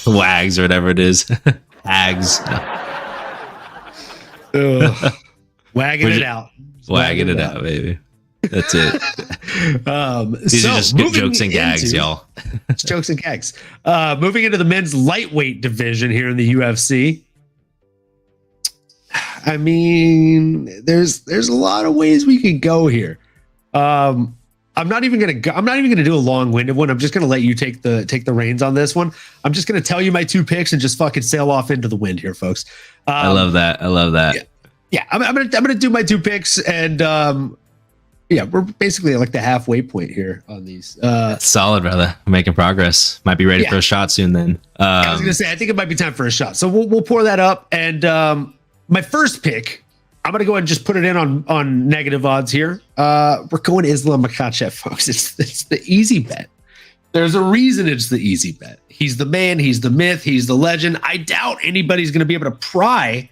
S3: Wags or whatever it is. Hags.
S2: Wagging it out.
S3: Wagging it out, baby. That's it. These are just jokes and gags, y'all.
S2: Jokes and gags. Moving into the men's lightweight division here in the UFC. I mean, there's a lot of ways we could go here. I'm not even gonna do a long-winded one. I'm just gonna let you take the reins on this one. I'm just gonna tell you my two picks and just fucking sail off into the wind here, folks.
S3: I love that.
S2: Yeah, I'm gonna do my two picks, and yeah, we're basically at like the halfway point here on these.
S3: Solid, brother. Making progress. Might be ready for a shot soon. Then
S2: I was gonna say, I think it might be time for a shot. So we'll pour that up, and my first pick, I'm going to go ahead and just put it in on negative odds here. We're going Islam Makhachev, folks. It's the easy bet. There's a reason it's the easy bet. He's the man. He's the myth. He's the legend. I doubt anybody's going to be able to pry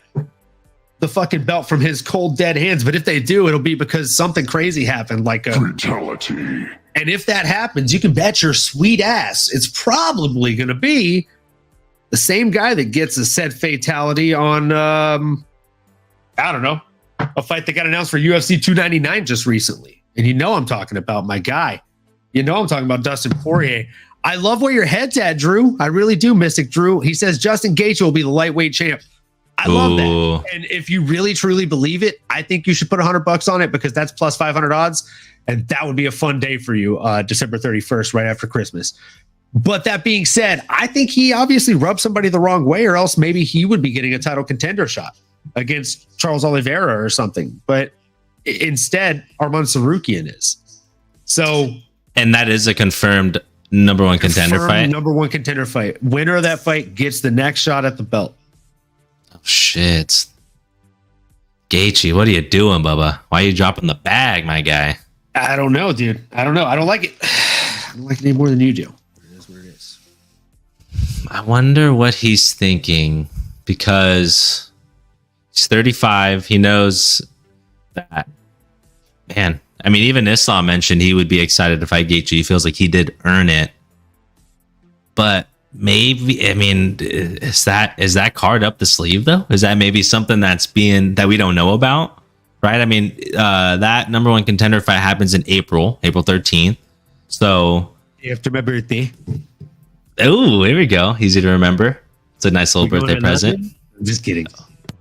S2: the fucking belt from his cold, dead hands. But if they do, it'll be because something crazy happened, like a
S4: fatality.
S2: And if that happens, you can bet your sweet ass it's probably going to be the same guy that gets a said fatality on, I don't know, a fight that got announced for UFC 299 just recently. And you know I'm talking about my guy. You know I'm talking about Dustin Poirier. I love where your head's at, Drew. I really do, Mystic Drew. He says Justin Gaethje will be the lightweight champ. I love that. And if you really, truly believe it, I think you should put $100 on it because that's plus 500 odds. And that would be a fun day for you, December 31st, right after Christmas. But that being said, I think he obviously rubbed somebody the wrong way, or else maybe he would be getting a title contender shot against Charles Oliveira or something. But instead, Arman Sarukian is. So,
S3: and that is a confirmed number one contender fight.
S2: Number one contender fight. Winner of that fight gets the next shot at the belt.
S3: Oh shit, Gaethje, what are you doing, Bubba? Why are you dropping the bag, my guy?
S2: I don't know, dude. I don't know. I don't like it. I don't like it any more than you do. It is what it is.
S3: I wonder what he's thinking because he's 35. He knows that. Man, I mean, even Islam mentioned he would be excited to fight Gaethje. He feels like he did earn it. But maybe, I mean, is that card up the sleeve though? Is that maybe something that we don't know about? Right? I mean, that number one contender fight happens in April 13th. So
S2: after my birthday.
S3: Oh, here we go. Easy to remember. It's a nice little birthday present.
S2: I'm just kidding.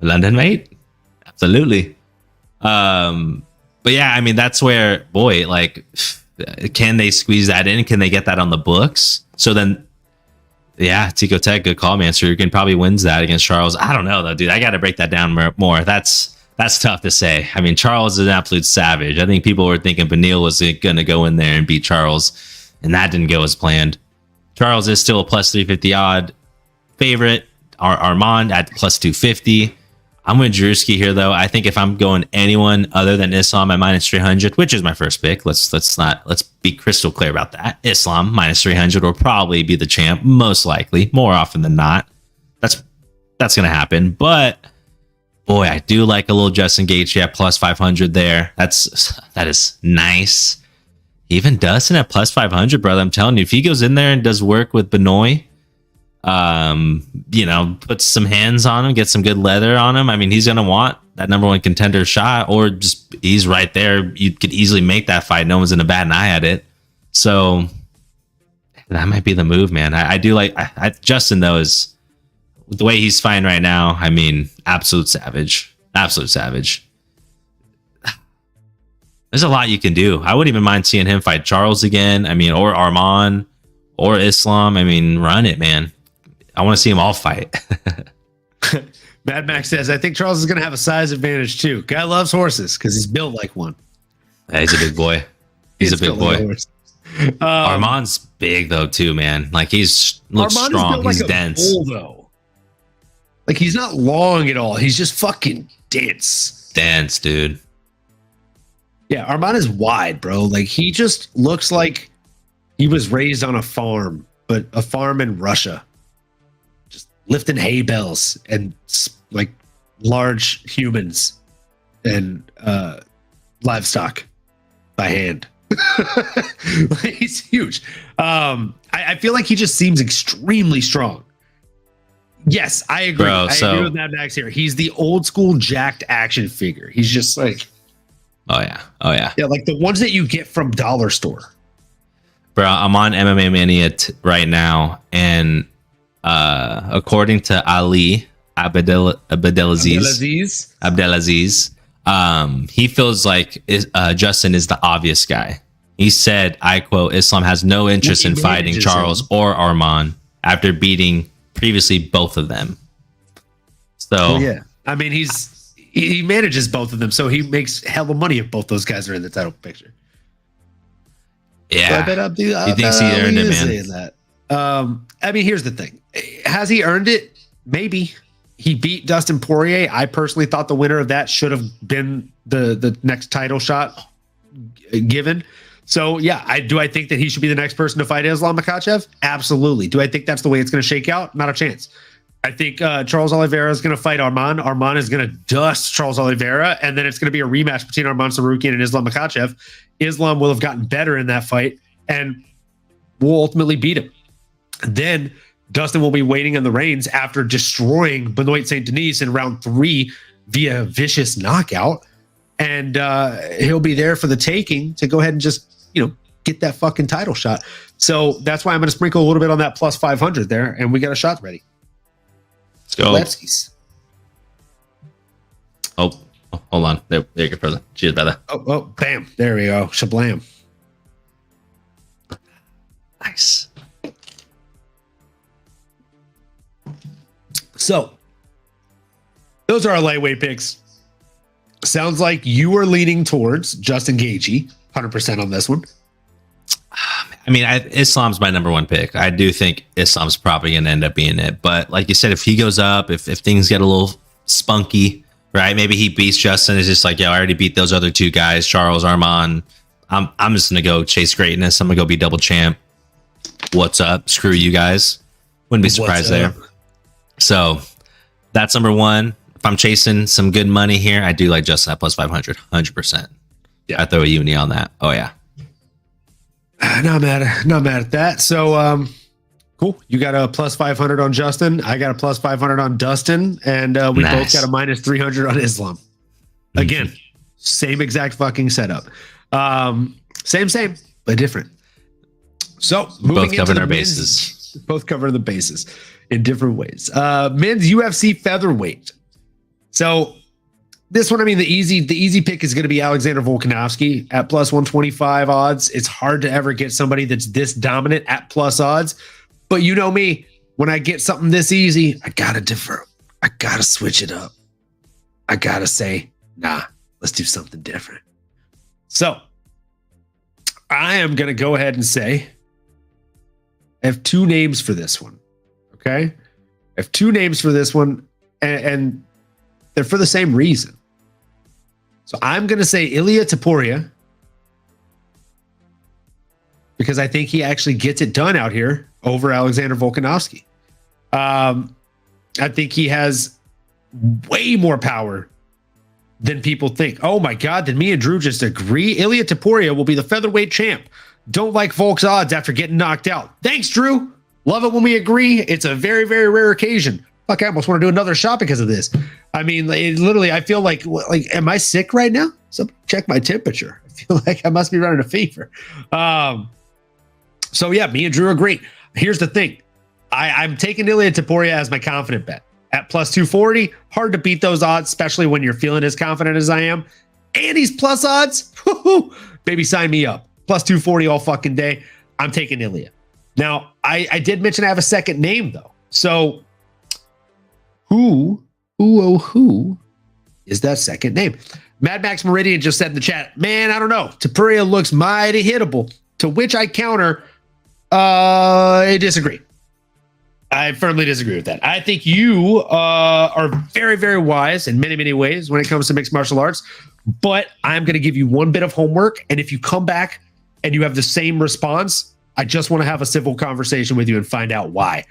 S3: London, mate. Absolutely. But yeah, I mean, that's where, boy, like, can they squeeze that in? Can they get that on the books? So then, yeah, Tico Tech, good call, man. Surukin probably wins that against Charles. I don't know, though, dude. I got to break that down more. That's tough to say. I mean, Charles is an absolute savage. I think people were thinking Beneil was going to go in there and beat Charles, and that didn't go as planned. Charles is still a plus 350 odd favorite. Armand at plus 250. I'm with Drewski here, though. I think if I'm going anyone other than Islam at minus 300, which is my first pick, let's be crystal clear about that. Islam minus 300 will probably be the champ, most likely, more often than not. That's going to happen. But boy, I do like a little Justin Gaethje at plus 500 there. That is nice. Even Dustin at plus 500, brother. I'm telling you, if he goes in there and does work with Benoit, puts some hands on him, gets some good leather on him. I mean, he's going to want that number one contender shot, or just he's right there. You could easily make that fight. No one's going to bat an eye at it. So that might be the move, man. I do like Justin, though, is the way he's fighting right now. I mean, absolute savage. There's a lot you can do. I wouldn't even mind seeing him fight Charles again. I mean, or Arman or Islam. I mean, run it, man. I want to see them all fight.
S2: Mad Max says, I think Charles is going to have a size advantage too. Guy loves horses because he's built like one.
S3: Yeah, he's a big boy. He's a big boy. Armand's big though too, man. Like looks Armand strong. He's like dense. Bull, though.
S2: Like he's not long at all. He's just fucking dense.
S3: Dense, dude.
S2: Yeah, Armand is wide, bro. Like he just looks like he was raised on a farm, but a farm in Russia. Lifting hay bales and like large humans and livestock by hand. He's huge. I feel like he just seems extremely strong. Yes, I agree. Bro, I agree with Mad Max here. He's the old school jacked action figure. He's just like
S3: Oh yeah. Oh yeah.
S2: Yeah, like the ones that you get from dollar store.
S3: Bro, I'm on MMA Mania right now, and according to Ali Abdelaziz, he feels like Justin is the obvious guy. He said, I quote, Islam has no interest in fighting Charles or Arman after beating previously both of them. So
S2: yeah, I mean, he manages both of them, so he makes hella money if both those guys are in the title picture.
S3: Yeah,
S2: so
S3: he thinks he earned it, man.
S2: That. I mean, here's the thing: has he earned it? Maybe. He beat Dustin Poirier. I personally thought the winner of that should have been the next title shot given. So yeah, I think that he should be the next person to fight Islam Makhachev. Absolutely. Do I think that's the way it's going to shake out? Not a chance. I think Charles Oliveira is going to fight Arman. Arman is going to dust Charles Oliveira, and then it's going to be a rematch between Arman Tsarukyan and Islam Makhachev. Islam will have gotten better in that fight and will ultimately beat him. Then Dustin will be waiting in the reins after destroying Benoit Saint Denis in round 3 via vicious knockout, and he'll be there for the taking to go ahead and just get that fucking title shot. So that's why I'm going to sprinkle a little bit on that plus 500 there, and we got a shot ready.
S3: Let's go.
S2: Lefties.
S3: Oh, hold on. There you go, brother. Cheers, brother.
S2: Oh, bam. There we go. Shablam.
S3: Nice.
S2: So, those are our lightweight picks. Sounds like you are leaning towards Justin Gaethje, 100% on this one.
S3: I mean, Islam's my number one pick. I do think Islam's probably going to end up being it. But like you said, if he goes up, if things get a little spunky, right? Maybe he beats Justin. It's just like, I already beat those other two guys, Charles, Arman. I'm just going to go chase greatness. I'm going to go be double champ. What's up? Screw you guys. Wouldn't be surprised there. So that's number one. If I'm chasing some good money here, I do like Justin at plus 500, 100%. Yeah, I throw a uni on that. Oh yeah.
S2: Not mad at that. So, cool. You got a plus 500 on Justin. I got a plus 500 on Dustin, and we both got a minus 300 on Islam. Again, same exact fucking setup. Same, but different. So, moving
S3: both covering our
S2: men's,
S3: bases.
S2: Both covering the bases in different ways. Men's UFC featherweight. So, this one, I mean, the easy pick is going to be Alexander Volkanovski at plus 125 odds. It's hard to ever get somebody that's this dominant at plus odds. But you know me, when I get something this easy, I got to differ. I got to switch it up. I got to say, nah, let's do something different. So I am going to go ahead and say I have two names for this one. Okay. I have two names for this one, and they're for the same reason. So I'm going to say Ilia Topuria because I think he actually gets it done out here over Alexander Volkanovski. I think he has way more power than people think. Oh my God, did me and Drew just agree? Ilia Topuria will be the featherweight champ. Don't like Volk's odds after getting knocked out. Thanks, Drew. Love it when we agree. It's a very, very rare occasion. Fuck, I almost want to do another shot because of this. I mean, literally, I feel like, am I sick right now? So check my temperature. I feel like I must be running a fever. So yeah, me and Drew agree. Here's the thing. I'm taking Ilia Topuria as my confident bet. At plus 240, hard to beat those odds, especially when you're feeling as confident as I am. And he's plus odds. Woo-hoo, baby, sign me up. Plus 240 all fucking day. I'm taking Ilia. Now, I did mention I have a second name, though. So who is that second name? Mad Max Meridian just said in the chat, man, I don't know. Topuria looks mighty hittable, to which I counter, I disagree. I firmly disagree with that. I think you are very, very wise in many, many ways when it comes to mixed martial arts, but I'm going to give you one bit of homework. And if you come back and you have the same response, I just want to have a civil conversation with you and find out why.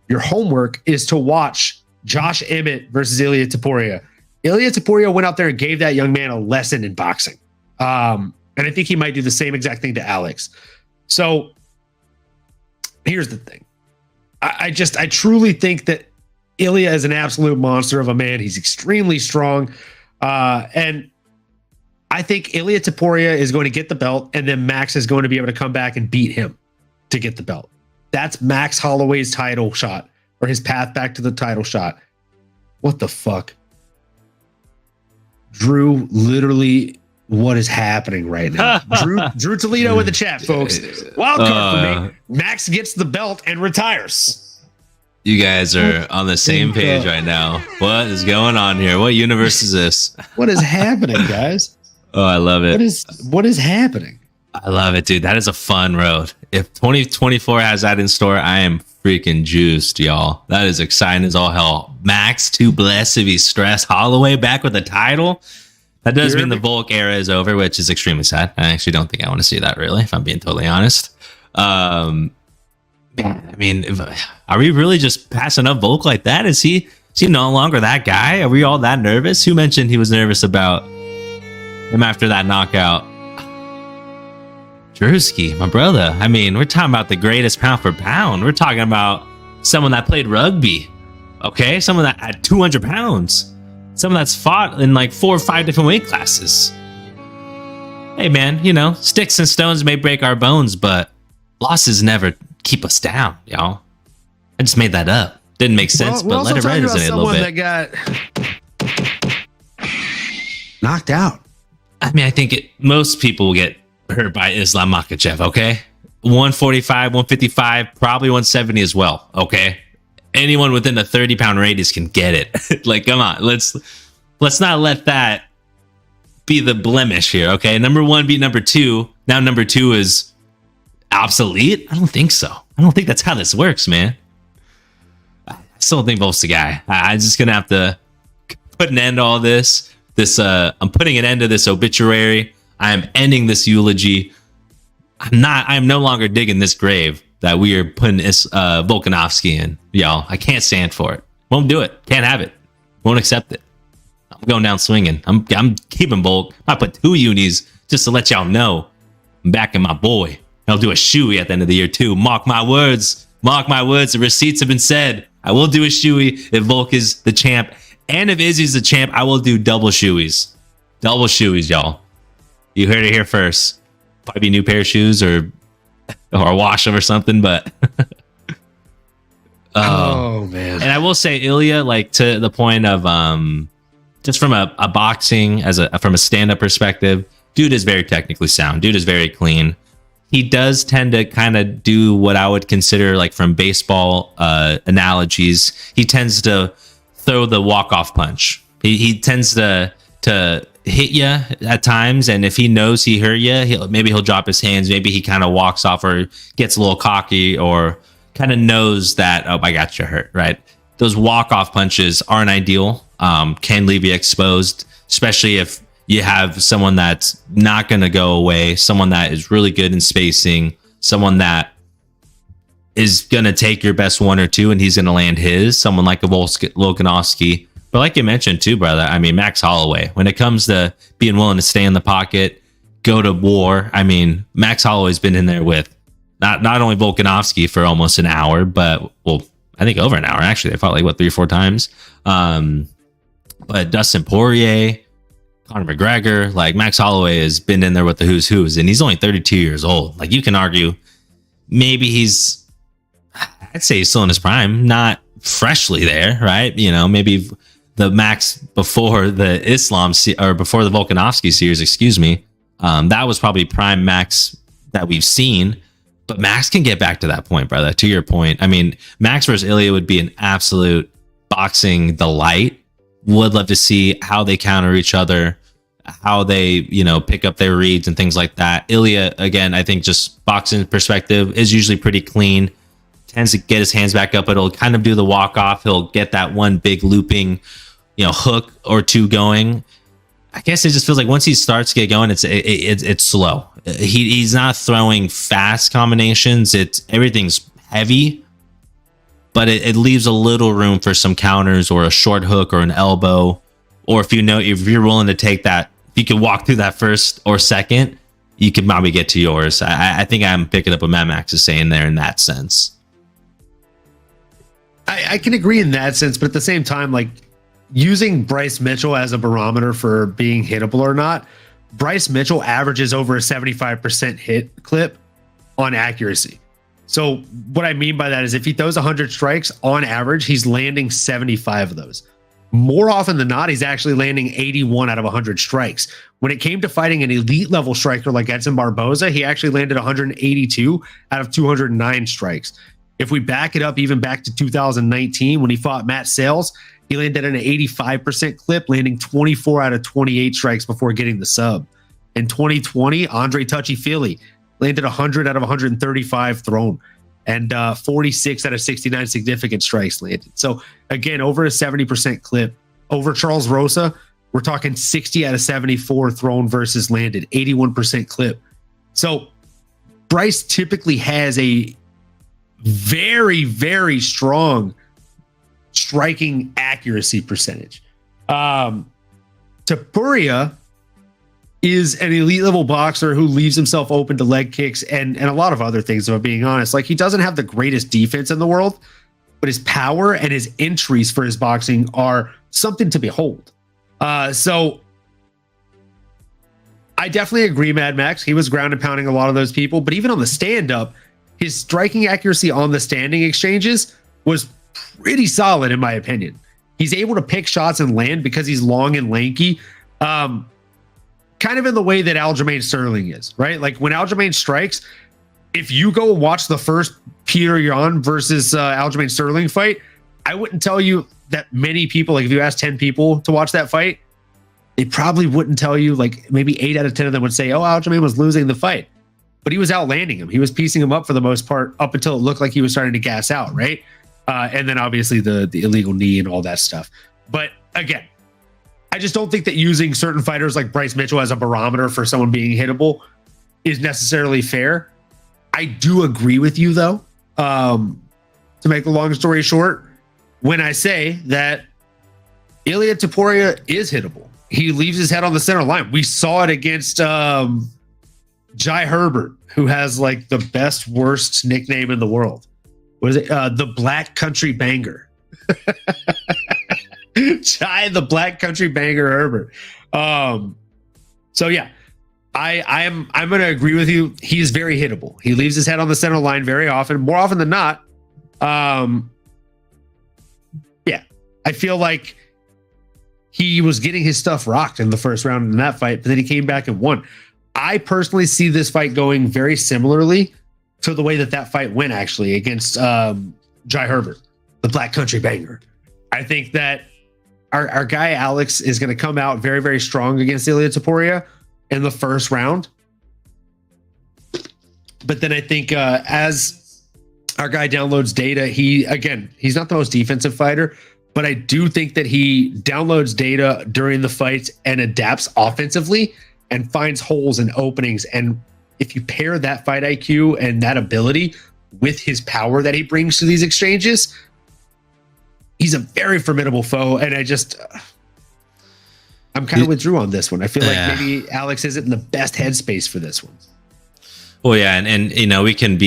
S2: Your homework is to watch Josh Emmett versus Ilia Topuria. Ilia Topuria went out there and gave that young man a lesson in boxing. And I think he might do the same exact thing to Alex. So here's the thing. I truly think that Ilia is an absolute monster of a man. He's extremely strong. And I think Ilia Topuria is going to get the belt, and then Max is going to be able to come back and beat him to get the belt. That's Max Holloway's title shot, or his path back to the title shot. What the fuck? Drew, literally, what is happening right now? Drew Toledo in the chat, folks. Wild card for me. Max gets the belt and retires.
S3: You guys are on the same page right now. What is going on here? What universe is this?
S2: What is happening, guys?
S3: Oh, I love it.
S2: What is happening?
S3: I love it, dude. That is a fun road. If 2024 has that in store, I am freaking juiced, y'all. That is exciting as all hell. Max, too blessed to be stressed. Holloway back with the title. That does mean the Volk era is over, which is extremely sad. I actually don't think I want to see that, really, if I'm being totally honest. Man, I mean, are we really just passing up Volk like that? Is he no longer that guy? Are we all that nervous? Who mentioned he was nervous about him after that knockout? Drewski, my brother. I mean, we're talking about the greatest pound for pound. We're talking about someone that played rugby. Okay, someone that had 200 pounds. Someone that's fought in like 4 or 5 different weight classes. Hey, man, you know, sticks and stones may break our bones, but losses never keep us down, y'all. I just made that up. Didn't make sense, but let it resonate a little bit.
S2: That got knocked out.
S3: I mean, I think most people will get hurt by Islam Makhachev, okay? 145, 155, probably 170 as well, okay? Anyone within a 30-pound radius can get it. Like, come on, let's not let that be the blemish here, okay? Number 1 beat number 2. Now number 2 is obsolete? I don't think so. I don't think that's how this works, man. I still think Volk's the guy. I'm just gonna have to put an end to all this. I'm putting an end to this obituary. I am ending this eulogy. I am no longer digging this grave that we are putting Volkanovski in, y'all. I can't stand for it. Won't do it. Can't have it. Won't accept it. I'm going down swinging. I'm keeping Volk. I put 2 unis just to let y'all know I'm backing my boy. I'll do a shoey at the end of the year too. Mark my words. Mark my words. The receipts have been said. I will do a shoey if Volk is the champ. And if Izzy's the champ, I will do double shoeys. Double shoeys, y'all. You heard it here first. Probably a new pair of shoes or wash them or something, but
S2: oh man.
S3: And I will say Ilya, like, to the point of just from a boxing from a stand-up perspective, dude is very technically sound. Dude is very clean. He does tend to kind of do what I would consider, like, from baseball analogies. He tends to throw the walk-off punch. He tends to hit you at times, and if he knows he hurt you, maybe he'll drop his hands. Maybe he kind of walks off or gets a little cocky or kind of knows that, oh, I got you hurt, right? Those walk-off punches aren't ideal. Can leave you exposed, especially if you have someone that's not going to go away, someone that is really good in spacing, someone that is going to take your best 1 or 2 and he's going to land his, someone like a Volkanovski. But like you mentioned too, brother, I mean, Max Holloway, when it comes to being willing to stay in the pocket, go to war, I mean, Max Holloway's been in there with not only Volkanovski for almost an hour, but, well, I think over an hour, actually. They fought like, 3 or 4 times. But Dustin Poirier, Conor McGregor, like, Max Holloway has been in there with the who's who's, and he's only 32 years old. Like, you can argue maybe I'd say he's still in his prime, not freshly there, right? You know, maybe the Max before the before the Volkanovski series, excuse me. That was probably prime Max that we've seen, but Max can get back to that point, brother. To your point, I mean, Max versus Ilya would be an absolute boxing delight. Would love to see how they counter each other, how they, you know, pick up their reads and things like that. Ilya, again, I think just boxing perspective is usually pretty clean. Tends to get his hands back up, but he'll kind of do the walk off. He'll get that one big looping, you know, hook or 2 going. I guess it just feels like once he starts to get going, it's slow. He's not throwing fast combinations. Everything's heavy, but it leaves a little room for some counters or a short hook or an elbow. Or if you're willing to take that, if you can walk through that first or second, you can probably get to yours. I think I'm picking up what Mad Max is saying there in that sense.
S2: I can agree in that sense, but at the same time, like, using Bryce Mitchell as a barometer for being hittable or not Bryce Mitchell averages over a 75% hit clip on accuracy. So what I mean by that is if he throws 100 strikes on average, he's landing 75 of those. More often than not, he's actually landing 81 out of 100 strikes. When it came to fighting an elite level striker like Edson Barboza, he actually landed 182 out of 209 strikes. If we back it up even back to 2019 when he fought Matt Sales, he landed an 85% clip, landing 24 out of 28 strikes before getting the sub. In 2020, Andre Touchy-Feely landed 100 out of 135 thrown and 46 out of 69 significant strikes landed. So again, over a 70% clip. Over Charles Rosa, we're talking 60 out of 74 thrown versus landed, 81% clip. So Bryce typically has a very, very strong striking accuracy percentage. Topuria is an elite level boxer who leaves himself open to leg kicks and a lot of other things, if I'm being honest. Like, he doesn't have the greatest defense in the world, but his power and his entries for his boxing are something to behold. So I definitely agree, Mad Max. He was ground and pounding a lot of those people, but even on the stand-up, his striking accuracy on the standing exchanges was pretty solid, in my opinion. He's able to pick shots and land because he's long and lanky. Kind of in the way that Aljamain Sterling is, right? Like when Aljamain strikes, if you go watch the first Peter Yan versus Aljamain Sterling fight, I wouldn't tell you that many people, like if you ask 10 people to watch that fight, they probably wouldn't tell you, like maybe 8 out of 10 of them would say, oh, Aljamain was losing the fight. But he was outlanding him. He was piecing him up for the most part up until it looked like he was starting to gas out, right? And then obviously the illegal knee and all that stuff. But again, I just don't think that using certain fighters like Bryce Mitchell as a barometer for someone being hittable is necessarily fair. I do agree with you, though, to make the long story short, when I say that Ilia Topuria is hittable. He leaves his head on the center line. We saw it against Jai Herbert, who has like the best, worst nickname in the world. What is it? The Black Country Banger. Jai, the Black Country Banger Herbert. So yeah, I'm going to agree with you. He's very hittable. He leaves his head on the center line very often, more often than not. Yeah, I feel like he was getting his stuff rocked in the first round in that fight, but then he came back and won. I personally see this fight going very similarly to the way that fight went actually against Jai Herbert, the Black Country Banger. I think that our guy Alex is going to come out very, very strong against Ilia Topuria in the first round. But then I think as our guy downloads data, he's not the most defensive fighter, but I do think that he downloads data during the fights and adapts offensively and finds holes and openings. And if you pair that fight IQ and that ability with his power that he brings to these exchanges, he's a very formidable foe. And I'm kind of with Drew on this one. I feel like maybe Alex isn't in the best headspace for this one.
S3: Well, yeah, and you know, we can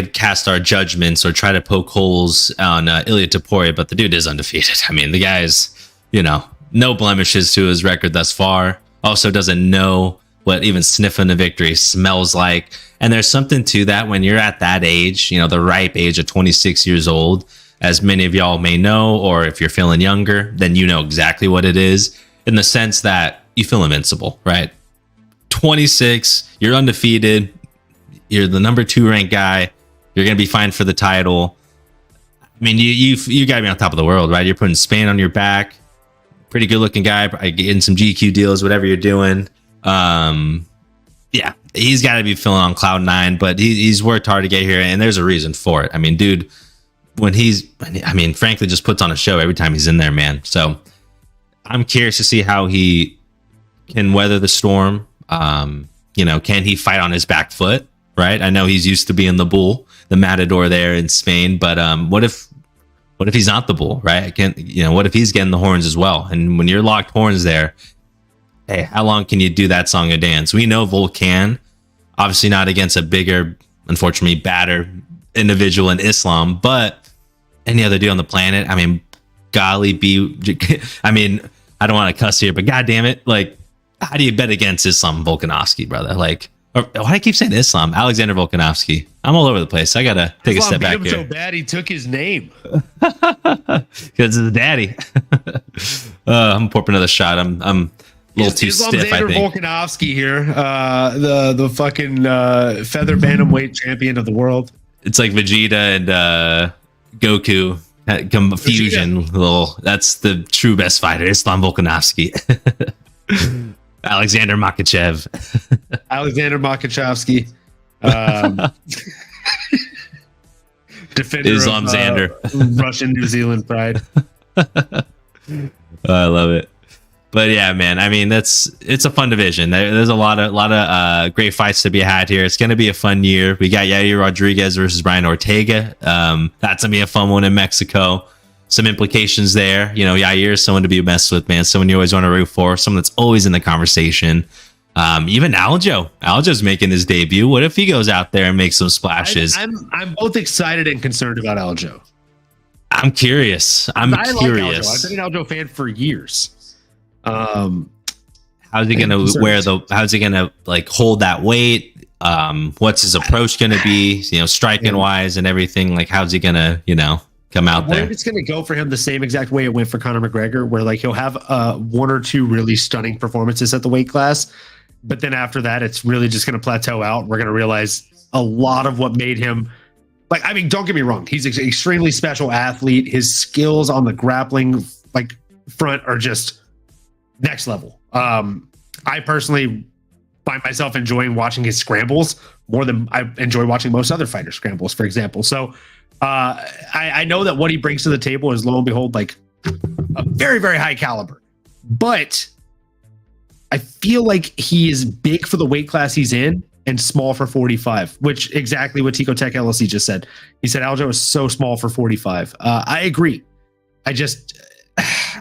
S3: cast our judgments or try to poke holes on Ilia Topuria, but the dude is undefeated. I mean, the guy's, no blemishes to his record thus far. Also doesn't know what even sniffing a victory smells like. And there's something to that when you're at that age, the ripe age of 26 years old, as many of y'all may know, or if you're feeling younger, then you know exactly what it is, in the sense that you feel invincible, right? 26, you're undefeated, you're the number 2 ranked guy, you're going to be fighting for the title. I mean, you got to be on top of the world, right? You're putting Spain on your back, pretty good looking guy, getting some GQ deals, whatever you're doing. Yeah, he's got to be feeling on cloud 9, but he's worked hard to get here, and there's a reason for it. I mean, dude, frankly, just puts on a show every time he's in there, man. So I'm curious to see how he can weather the storm. Can he fight on his back foot, right? I know he's used to being the bull, the matador there in Spain, but what if he's not the bull, right? What if he's getting the horns as well? And when you're locked horns there, hey, how long can you do that song and dance? We know Volk can, obviously not against a bigger, unfortunately, badder individual in Islam, but any other dude on the planet, I don't want to cuss here, but God damn it, like, how do you bet against Islam Volkanovski, brother? Like, or why do I keep saying Islam? Alexander Volkanovski. I'm all over the place. I gotta take a step back here.
S2: So bad he took his name
S3: because it's his daddy. I'm gonna pour up another shot. I'm a little too stiff. I think
S2: Volkanovski here, the fucking feather bantamweight champion of the world.
S3: It's like Vegeta and Goku fusion. Little. That's the true best fighter, Islam Volkanovski. Alexander Makachev.
S2: Alexander Makachevsky. Defender
S3: Islam
S2: of
S3: Xander.
S2: Russian New Zealand pride.
S3: I love it. But yeah, man, I mean, it's a fun division. There's a lot of great fights to be had here. It's going to be a fun year. We got Yair Rodriguez versus Brian Ortega. That's going to be a fun one in Mexico. Some implications there. You know, Yair is someone to be messed with, man. Someone you always want to root for. Someone that's always in the conversation. Even Aljo's making his debut. What if he goes out there and makes some splashes?
S2: I'm both excited and concerned about Aljo.
S3: I'm curious. I'm curious.
S2: Like I've been an Aljo fan for years.
S3: How's he gonna like hold that weight? What's his approach gonna be? You know, striking wise and everything. Like, how's he gonna, come out there?
S2: It's gonna go for him the same exact way it went for Conor McGregor, where like he'll have one or two really stunning performances at the weight class, but then after that, it's really just gonna plateau out. We're gonna realize a lot of what made him. Like, I mean, don't get me wrong. He's an extremely special athlete. His skills on the grappling front are just next level. I personally find myself enjoying watching his scrambles more than I enjoy watching most other fighters scrambles, for example. So I know that what he brings to the table is, lo and behold, like a very, very high caliber. But I feel like he is big for the weight class he's in and small for 45, which exactly what Tico Tech LLC just said. He said Aljo is so small for 45. I agree.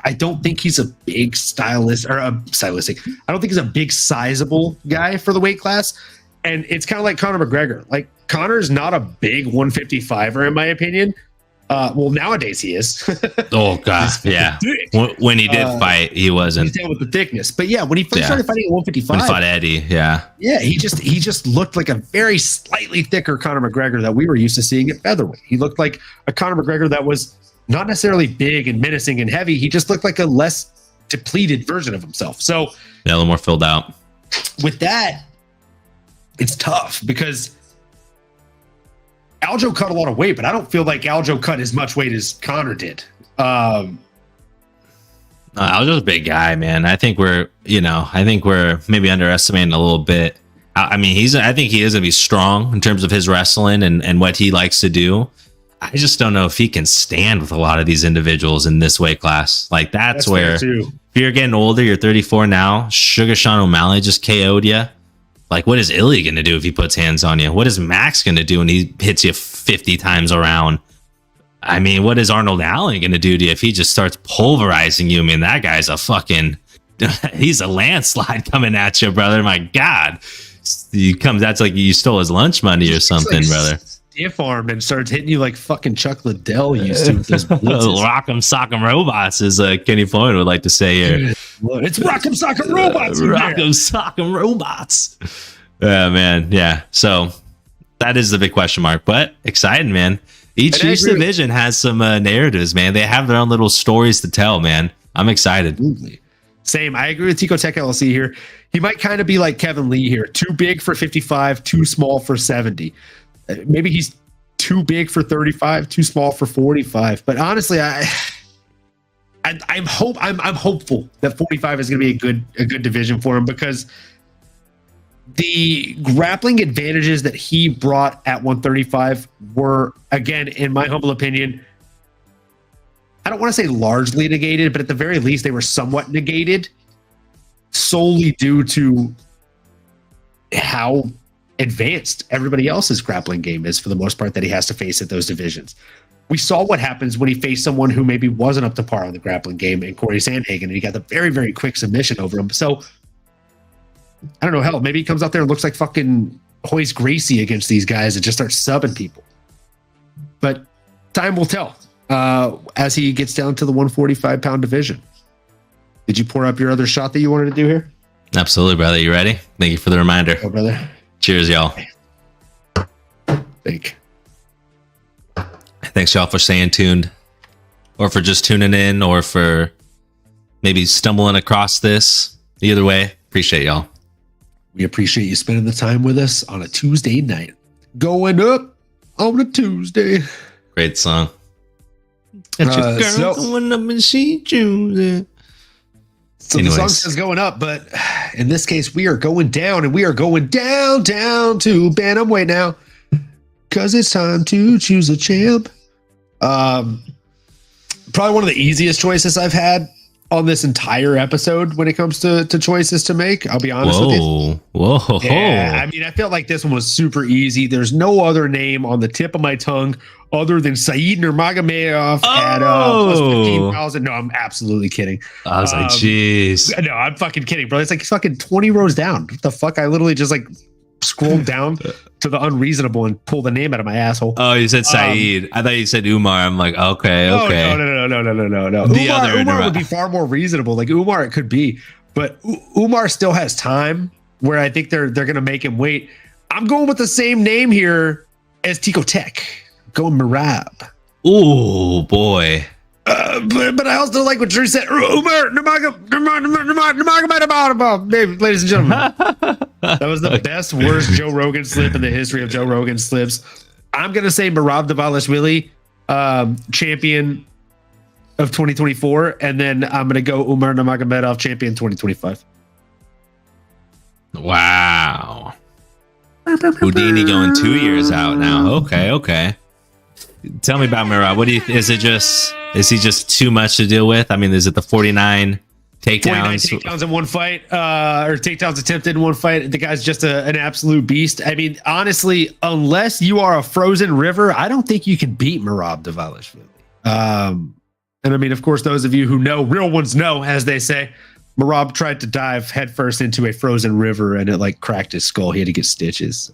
S2: I don't think he's a big stylistic. I don't think he's a big sizable guy for the weight class. And it's kind of like Conor McGregor. Like, Conor's not a big 155er, in my opinion. Well, nowadays he is.
S3: Oh, God. Yeah. When he did fight, he wasn't.
S2: He's down with the thickness. But yeah, when he first started fighting at 155.
S3: When he fought Eddie, yeah.
S2: Yeah, he just looked like a very slightly thicker Conor McGregor that we were used to seeing at featherweight. He looked like a Conor McGregor that was not necessarily big and menacing and heavy. He just looked like a less depleted version of himself. So
S3: yeah, a little more filled out.
S2: With that, it's tough because Aljo cut a lot of weight, but I don't feel like Aljo cut as much weight as Conor did.
S3: Aljo's a big guy, man. I think we're maybe underestimating a little bit. I mean, I think he is going to be strong in terms of his wrestling and what he likes to do. I just don't know if he can stand with a lot of these individuals in this weight class. Like, that's where, if you're getting older, you're 34 now, Sugar Sean O'Malley just KO'd you. Like, what is Illy going to do if he puts hands on you? What is Max going to do when he hits you 50 times around? I mean, what is Arnold Allen going to do to you if he just starts pulverizing you? I mean, that guy's he's a landslide coming at you, brother. My God. That's like you stole his lunch money or something, brother.
S2: Stiff arm and starts hitting you like fucking Chuck Liddell used to with those blitzes.
S3: Rock'em sock'em robots, as Kenny Floyd would like to say here.
S2: It's rock'em sock'em robots.
S3: Rock'em sock'em robots. Yeah, man. Yeah. So that is the big question mark, but exciting, man. Each division has some narratives, man. They have their own little stories to tell, man. I'm excited.
S2: Absolutely. Same. I agree with Tico Tech LLC here. He might kind of be like Kevin Lee here. Too big for 55, too small for 70. Maybe he's too big for 35, too small for 45. But honestly, I'm hopeful that 45 is going to be a good division for him, because the grappling advantages that he brought at 135 were, again, in my humble opinion, I don't want to say largely negated, but at the very least, they were somewhat negated solely due to how advanced everybody else's grappling game is, for the most part, that he has to face at those divisions. We saw what happens when he faced someone who maybe wasn't up to par on the grappling game in Corey Sandhagen, and he got the very, very quick submission over him. So I don't know, hell, maybe he comes out there and looks like fucking Hoist Gracie against these guys and just starts subbing people. But time will tell as he gets down to the 145-pound division. Did you pour up your other shot that you wanted to do here?
S3: Absolutely, brother. You ready? Thank you for the reminder.
S2: Oh, brother.
S3: Cheers, y'all.
S2: Thank.
S3: Thanks, y'all, for staying tuned, or for just tuning in, or for maybe stumbling across this. Either way, appreciate y'all.
S2: We appreciate you spending the time with us on a Tuesday night. Going up on a Tuesday.
S3: Great song.
S2: Got your girl
S3: going up and she choosing.
S2: So the song says going up, but in this case, we are going down, and we are going down to bantamweight now, because it's time to choose a champ. Probably one of the easiest choices I've had on this entire episode when it comes to choices to make. I'll be honest with you.
S3: Whoa.
S2: Yeah, I mean, I felt like this one was super easy. There's no other name on the tip of my tongue other than Said Nurmagomedov at plus 15,000. No, I'm absolutely kidding.
S3: I was like, jeez.
S2: No, I'm fucking kidding, bro. It's like fucking 20 rows down. What the fuck? I literally just like scrolled down to the unreasonable and pulled the name out of my asshole.
S3: Oh, you said Saeed. I thought you said Umar. I'm like, okay.
S2: No.
S3: The
S2: Umar would be far more reasonable. Like Umar, it could be, but Umar still has time where I think they're going to make him wait. I'm going with the same name here as Tico Tech. Going Merab.
S3: Oh boy.
S2: But I also like what Drew said. Umar Nurmagomedov, ladies and gentlemen. That was the best, worst Joe Rogan slip in the history of Joe Rogan slips. I'm gonna say Merab Dvalishvili, champion of 2024, and then I'm gonna go Umar Nurmagomedov, champion 2025.
S3: Wow. Houdini going 2 years out now. Okay. Tell me about Merab. What do you? Is he just too much to deal with? I mean, is it the 49 takedowns?
S2: 49 takedowns in one fight, or takedowns attempted in one fight? The guy's just an absolute beast. I mean, honestly, unless you are a frozen river, I don't think you can beat Merab Dvalishvili. And I mean, of course, those of you who know, real ones know, as they say, Merab tried to dive headfirst into a frozen river and it like cracked his skull. He had to get stitches.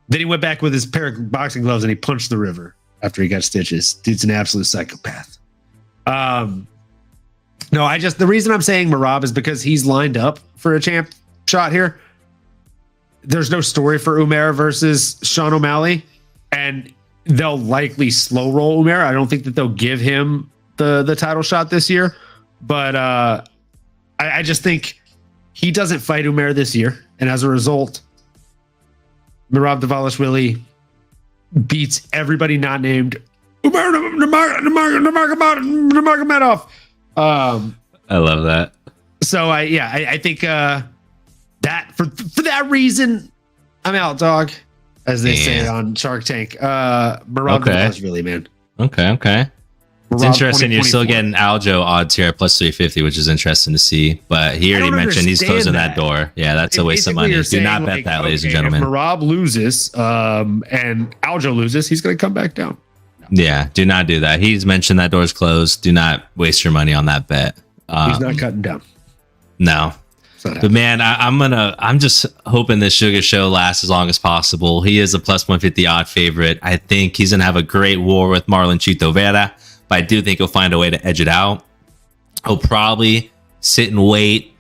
S2: Then he went back with his pair of boxing gloves and he punched the river after he got stitches. Dude's an absolute psychopath. No, the reason I'm saying Merab is because he's lined up for a champ shot here. There's no story for Umar versus Sean O'Malley, and they'll likely slow roll Umar. I don't think that they'll give him the title shot this year, but I just think he doesn't fight Umar this year, and as a result, Merab Dvalishvili beats everybody not named Umar Nurmagomedov.
S3: I love that.
S2: So I think that for that reason, I'm out, dog, as they say on Shark Tank. Merab Dvalishvili, man.
S3: Okay. It's interesting. You're still getting Aljo odds here at plus 350, which is interesting to see. But he already mentioned he's closing that door. Yeah, that's a waste of money. Do not bet that, ladies and gentlemen.
S2: If Merab loses and Aljo loses, he's going to come back down.
S3: Yeah, do not do that. He's mentioned that door's closed. Do not waste your money on that bet.
S2: He's not cutting down.
S3: No. But man, I'm just hoping this Sugar Show lasts as long as possible. He is a plus 150 odd favorite. I think he's going to have a great war with Marlon Chito Vera, but I do think he'll find a way to edge it out. He'll probably sit and wait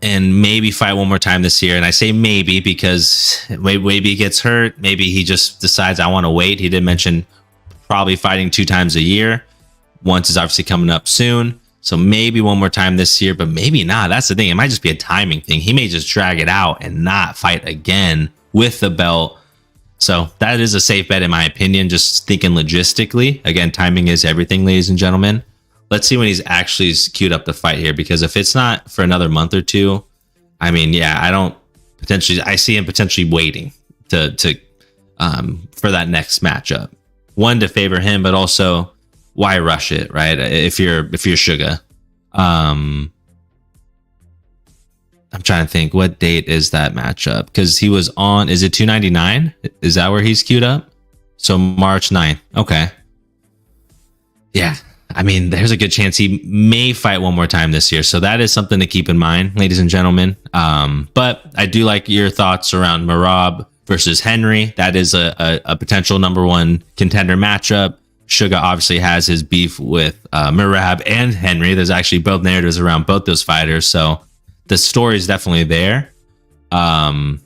S3: and maybe fight one more time this year. And I say maybe because maybe he gets hurt. Maybe he just decides I want to wait. He did mention probably fighting 2 times a year. Once is obviously coming up soon. So maybe one more time this year, but maybe not. That's the thing. It might just be a timing thing. He may just drag it out and not fight again with the belt. So that is a safe bet in my opinion, just thinking logistically. Again, timing is everything, ladies and gentlemen. Let's see when he's actually queued up to fight here, because if it's not for another month or two, I mean, yeah, I see him potentially waiting to for that next matchup. One, to favor him, but also why rush it, right? If you're Sugar. I'm trying to think, what date is that matchup? Because he was on, is it 299? Is that where he's queued up? So March 9th. Okay. Yeah. I mean, there's a good chance he may fight one more time this year. So that is something to keep in mind, ladies and gentlemen. But I do like your thoughts around Merab versus Henry. That is a potential number one contender matchup. Sugar obviously has his beef with Merab and Henry. There's actually both narratives around both those fighters. So the story is definitely there. And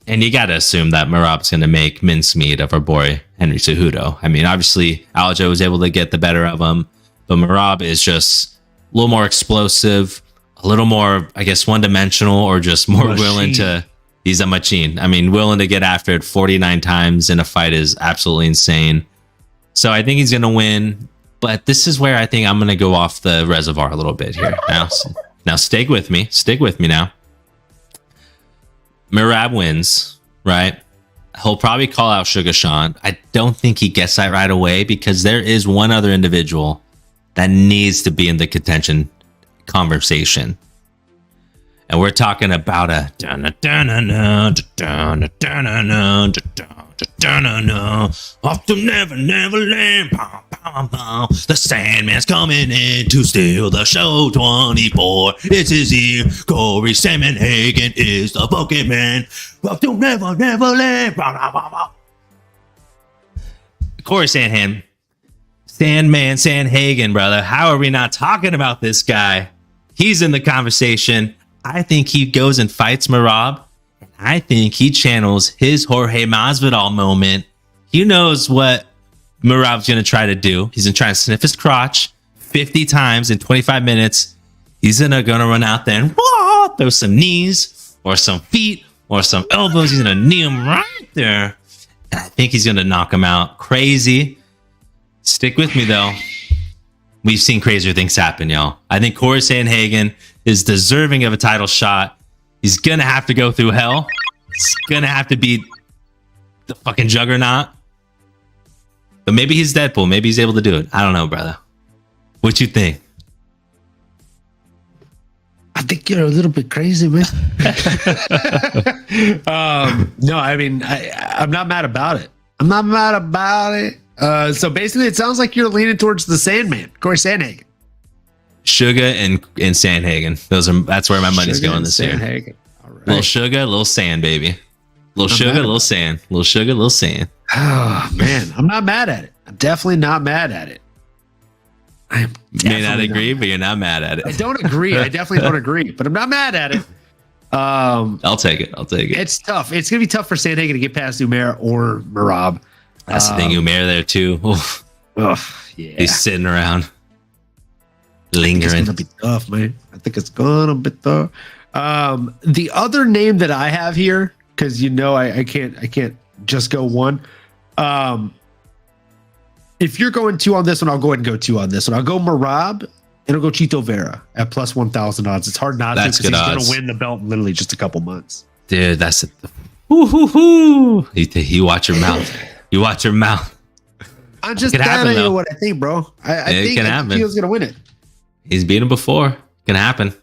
S3: you got to assume that Merab's going to make mincemeat of our boy Henry Cejudo. I mean, obviously, Aljo was able to get the better of him, but Merab is just a little more explosive, a little more, I guess, one-dimensional, or just more willing to... He's a machine. I mean, willing to get after it 49 times in a fight is absolutely insane. So I think he's going to win, but this is where I think I'm going to go off the reservoir a little bit here. Now, stick with me. Stick with me now. Merab wins, right? He'll probably call out Sugar Sean. I don't think he gets that right away because there is one other individual that needs to be in the contention conversation. And we're talking about a off to never land. The Sandman's coming in to steal the show 24. It's his year. Corey Sandhagen is the Pokemon. Off to never land. Corey Sandhagen. Sandman Sandhagen, brother. How are we not talking about this guy? He's in the conversation. I think he goes and fights Merab. I think he channels his Jorge Masvidal moment. He knows what Merab's going to try to do. He's going to try to sniff his crotch 50 times in 25 minutes. He's going to run out there and throw some knees or some feet or some elbows. He's going to knee him right there. And I think he's going to knock him out. Crazy. Stick with me, though. We've seen crazier things happen, y'all. I think Corey Sandhagen is deserving of a title shot. He's going to have to go through hell. He's going to have to beat the fucking Juggernaut. But maybe he's Deadpool. Maybe he's able to do it. I don't know, brother. What you think?
S2: I think you're a little bit crazy, man. No, I mean, I'm not mad about it. I'm not mad about it. So basically, it sounds like you're leaning towards the Sandman, Corey Sandhagen.
S3: Sugar and Sandhagen. That's where my money's going this year.
S2: All right.
S3: Little sugar, little sand, baby. Little sugar, little sand. Little sugar, little sand.
S2: Oh man, I'm not mad at it. I'm definitely not mad at it. I am.
S3: You may not agree, but you're not mad at it.
S2: I don't agree. I definitely don't agree, but I'm not mad at it.
S3: I'll take it.
S2: It's tough. It's gonna be tough for Sandhagen to get past Umair or Merab.
S3: That's the thing. Umair there too. Oof.
S2: Yeah.
S3: He's sitting around, lingering.
S2: It's gonna be tough, man. I think it's gonna be tough. The other name that I have here, because I can't just go one. If you're going 2 on this one, I'll go ahead and go 2 on this one. I'll go Merab and I'll go Chito Vera at plus 1,000 odds. It's hard not to because he's going to win the belt in literally just a couple months.
S3: Dude, that's it. You watch your mouth. You watch your mouth.
S2: I'm just telling you what I think, bro. I think Chito's going to win it.
S3: He's beat him before. Can happen.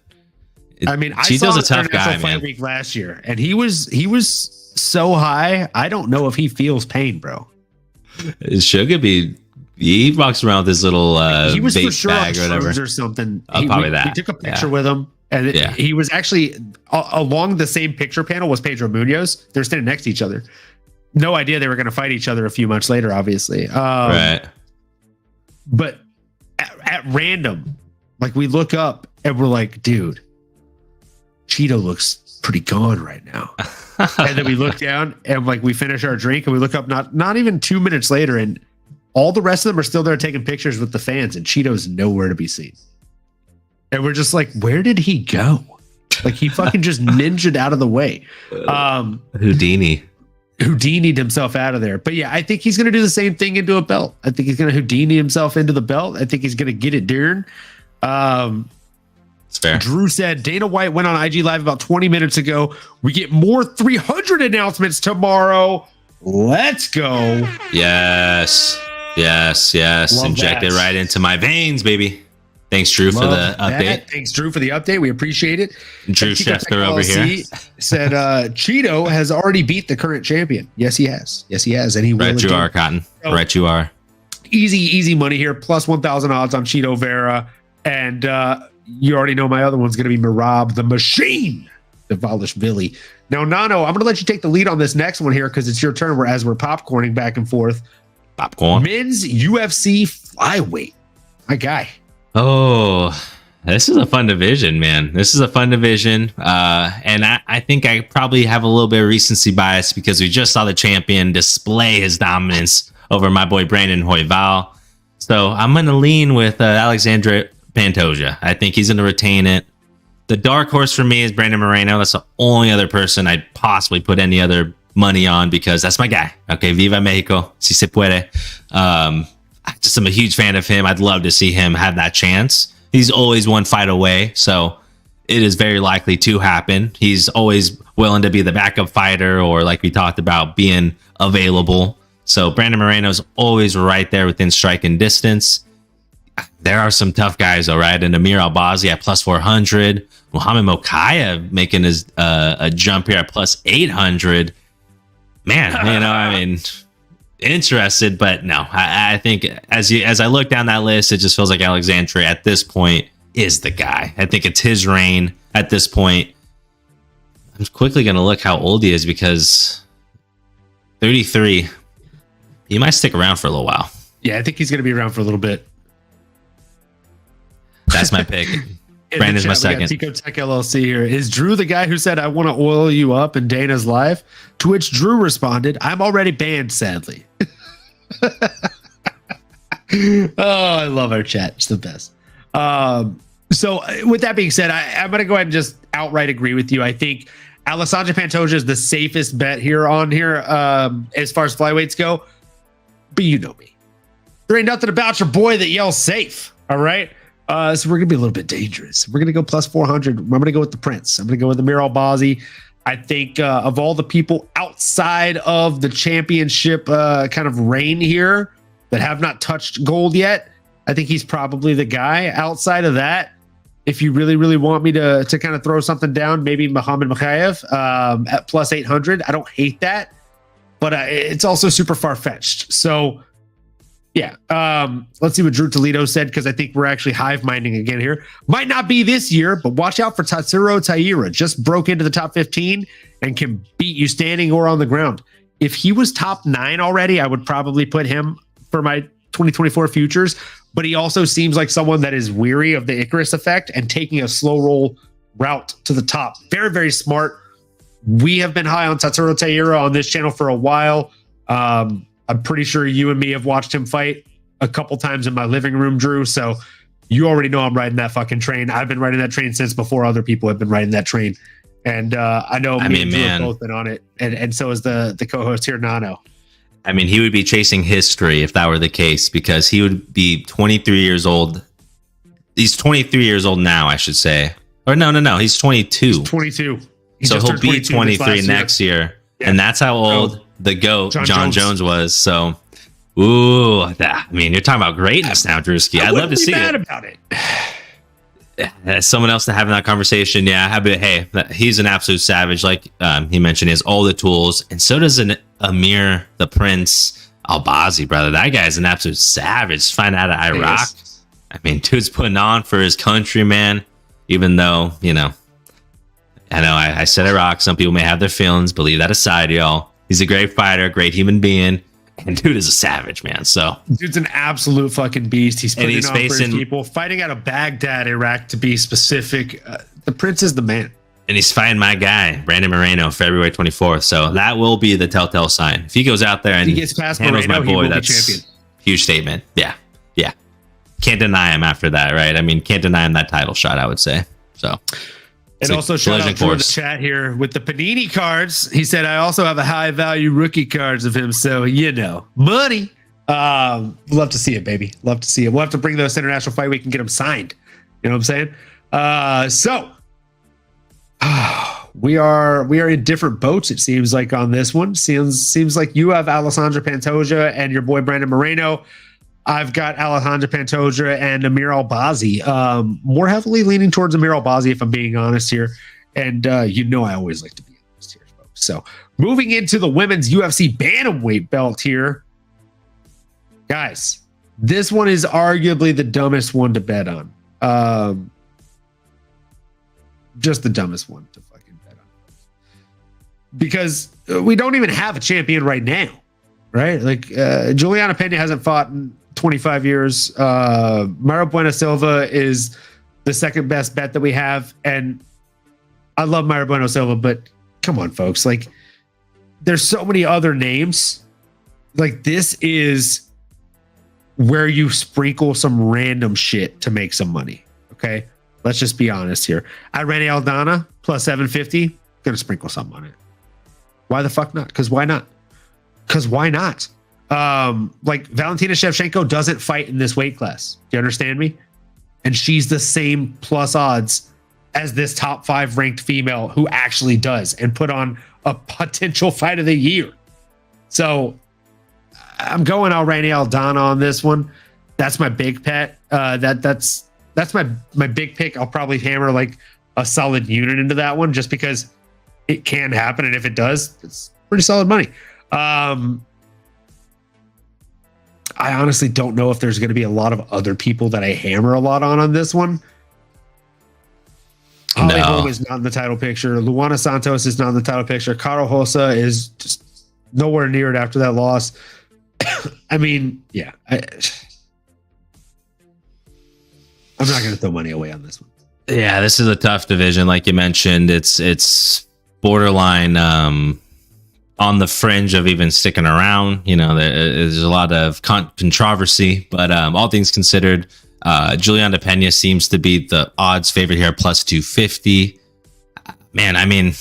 S2: I mean, I
S3: Chito's
S2: saw
S3: a tough guy,
S2: Fight
S3: man.
S2: Week last year, and he was so high. I don't know if he feels pain, bro.
S3: Sugar he walks around with his little
S2: he was
S3: vape
S2: for sure
S3: bag or whatever,
S2: or something.
S3: Probably that.
S2: We took a picture with him, and he was actually along the same picture panel was Pedro Munoz. They're standing next to each other. No idea they were going to fight each other a few months later, obviously.
S3: Right.
S2: But at random, like we look up and we're like, dude, Chito looks pretty gone right now. And then we look down and like we finish our drink and we look up not even 2 minutes later and all the rest of them are still there taking pictures with the fans and Chito's nowhere to be seen. And we're just like, where did he go? Like he fucking just ninja'd out of the way. Houdini'd himself out of there. But yeah, I think he's going to do the same thing into a belt. I think he's going to Houdini himself into the belt. I think he's going to get it done.
S3: It's fair.
S2: Drew said Dana White went on IG Live about 20 minutes ago. We get more 300 announcements tomorrow. Let's go.
S3: Yes. Love Inject it right into my veins, baby. Thanks, Drew, for the update.
S2: Thanks, Drew, for the update. We appreciate it.
S3: Drew Schefter over here
S2: said Chito has already beat the current champion. Yes, he has. And he will.
S3: Right, you are, Cotton.
S2: So,
S3: right, you are.
S2: Easy money here. Plus 1,000 odds on Chito Vera. And you already know my other one's going to be Merab the Machine, Dvalishvili. Now, Nano, I'm going to let you take the lead on this next one here because it's your turn as we're popcorning back and forth.
S3: Popcorn.
S2: Men's UFC flyweight. My guy.
S3: Oh, This is a fun division, man. This is a fun division. And I think I probably have a little bit of recency bias because we just saw the champion display his dominance over my boy Brandon Royval. So I'm going to lean with Alexandre Pantoja. I think he's going to retain it. The dark horse for me is Brandon Moreno. That's the only other person I'd possibly put any other money on because that's my guy. Okay, Viva Mexico, si se puede. I'm a huge fan of him. I'd love to see him have that chance. He's always one fight away, so it is very likely to happen. He's always willing to be the backup fighter or, like we talked about, being available. So Brandon Moreno's always right there within striking distance. There are some tough guys, though, right? And Amir Albazi at plus 400. Muhammad Mokaev making his a jump here at plus 800. Man, I mean, interested, but no. I think as I look down that list, it just feels like Alexandre at this point is the guy. I think it's his reign at this point. I'm quickly going to look how old he is because 33. He might stick around for a little while.
S2: Yeah, I think he's going to be around for a little bit.
S3: That's my pick. Brandon's my second.
S2: Tico Tech LLC here. Is Drew the guy who said, I want to oil you up in Dana's live? To which Drew responded, I'm already banned, sadly. Oh, I love our chat. It's the best. So with that being said, I'm going to go ahead and just outright agree with you. I think Alessandro Pantoja is the safest bet here as far as flyweights go. But you know me. There ain't nothing about your boy that yells safe. All right. So we're going to be a little bit dangerous. We're going to go plus 400. I'm going to go with the Prince. I'm going to go with Amir Albazi. I think of all the people outside of the championship kind of reign here that have not touched gold yet, I think he's probably the guy. Outside of that, if you really, really want me to kind of throw something down, maybe Muhammad Mokaev at plus 800. I don't hate that, but it's also super far-fetched. So, yeah. Let's see what Drew Toledo said, because I think we're actually hive minding again here. Might not be this year, but watch out for Tatsuro Taira. Just broke into the top 15 and can beat you standing or on the ground. If he was top 9 already, I would probably put him for my 2024 futures. But he also seems like someone that is weary of the Icarus effect and taking a slow roll route to the top. Very, very smart. We have been high on Tatsuro Taira on this channel for a while. I'm pretty sure you and me have watched him fight a couple times in my living room, Drew. So you already know I'm riding that fucking train. I've been riding that train since before other people have been riding that train. And I know me and Drew have both been on it. And so is the co-host here, Nano.
S3: I mean, he would be chasing history if that were the case, because he would be 23 years old. He's 23 years old now, I should say. Or no. He's 22.
S2: He's 22.
S3: So he'll be 23 next year. Yeah. And that's how old the GOAT, John Jones was. So, you're talking about greatness now, Drewski. I'd love to see it.
S2: About it.
S3: As someone else to have that conversation, hey, he's an absolute savage. Like he mentioned, he has all the tools, and so does an Amir, the Prince Albazi, brother. That guy's an absolute savage. Find out of Iraq. I mean, dude's putting on for his country, man. Even though, I said Iraq. Some people may have their feelings, but leave that aside, y'all. He's a great fighter, great human being, and dude is a savage, man. So
S2: dude's an absolute fucking beast. He's putting on for his people, fighting out of Baghdad, Iraq, to be specific. The Prince is the man.
S3: And he's fighting my guy, Brandon Moreno, February 24th. So that will be the telltale sign. If he goes out there and
S2: he gets past
S3: handles
S2: Moreno,
S3: my boy, that's a huge statement. Yeah. Can't deny him after that, right? I mean, can't deny him that title shot, I would say. So.
S2: And also shout out to the chat here with the Panini cards. He said, I also have a high value rookie cards of him. So, money. Love to see it, baby. Love to see it. We'll have to bring those International Fight Week and get them signed. You know what I'm saying? We are in different boats, it seems like, on this one. Seems like you have Alessandro Pantoja and your boy Brandon Moreno. I've got Alejandro Pantoja and Amir Albazi. More heavily leaning towards Amir Albazi, if I'm being honest here. And I always like to be honest here, folks. So moving into the women's UFC bantamweight belt here. Guys, this one is arguably the dumbest one to bet on. Just the dumbest one to fucking bet on. Because we don't even have a champion right now, right? Like Juliana Pena hasn't fought in 25 years. Mara Buena Silva is the second best bet that we have. And I love Mayra Bueno Silva, but come on, folks. Like, there's so many other names. Like, this is where you sprinkle some random shit to make some money. Okay. Let's just be honest here. Irene Aldana plus 750. Gonna sprinkle something on it. Why the fuck not? Because why not? Because why not? Like, Valentina Shevchenko doesn't fight in this weight class. Do you understand me? And she's the same plus odds as this top 5 ranked female who actually does and put on a potential fight of the year. So I'm going Irene Aldana on this one. That's my big pet. That's my big pick. I'll probably hammer like a solid unit into that one just because it can happen. And if it does, it's pretty solid money. I honestly don't know if there's going to be a lot of other people that I hammer a lot on this one. Holly Holm is not in the title picture. Luana Santos is not in the title picture. Caro Hossa is just nowhere near it after that loss. I mean, yeah. I'm not going to throw money away on this one.
S3: Yeah, this is a tough division. Like you mentioned, it's borderline on the fringe of even sticking around. You know, there's a lot of controversy, but all things considered, Juliana Pena seems to be the odds favorite here, plus 250. Man, I mean,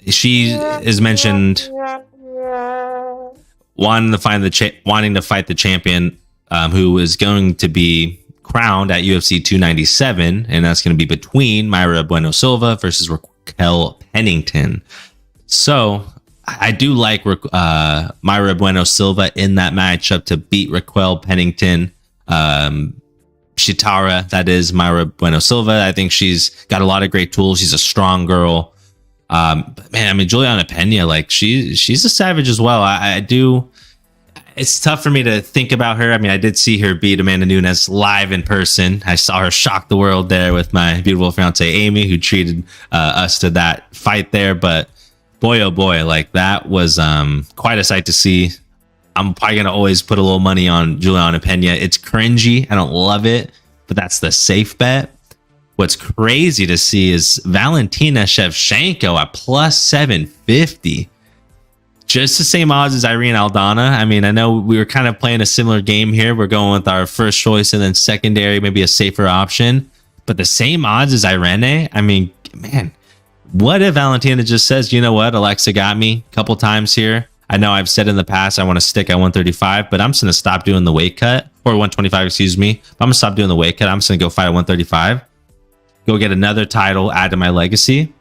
S3: she is mentioned wanting to fight the champion, who is going to be crowned at UFC 297, and that's going to be between Mayra Bueno Silva versus Raquel Pennington. So I do like Mayra Bueno Silva in that matchup to beat Raquel Pennington. Shitara, that is Mayra Bueno Silva. I think she's got a lot of great tools. She's a strong girl. But man, I mean, Juliana Pena, like she's a savage as well. I do. It's tough for me to think about her. I mean, I did see her beat Amanda Nunes live in person. I saw her shock the world there with my beautiful fiance Amy, who treated us to that fight there. But boy, oh boy, like that was quite a sight to see. I'm probably going to always put a little money on Juliana Pena. It's cringy. I don't love it, but that's the safe bet. What's crazy to see is Valentina Shevchenko at plus 750. Just the same odds as Irene Aldana. I mean, I know we were kind of playing a similar game here. We're going with our first choice and then secondary, maybe a safer option. But the same odds as Irene. I mean, man, what if Valentina just says, you know what, Alexa got me a couple times here. I know I've said in the past I want to stick at 135, but I'm just going to stop doing the weight cut, or 125, excuse me. I'm going to stop doing the weight cut. I'm just going to go fight at 135. Go get another title, add to my legacy.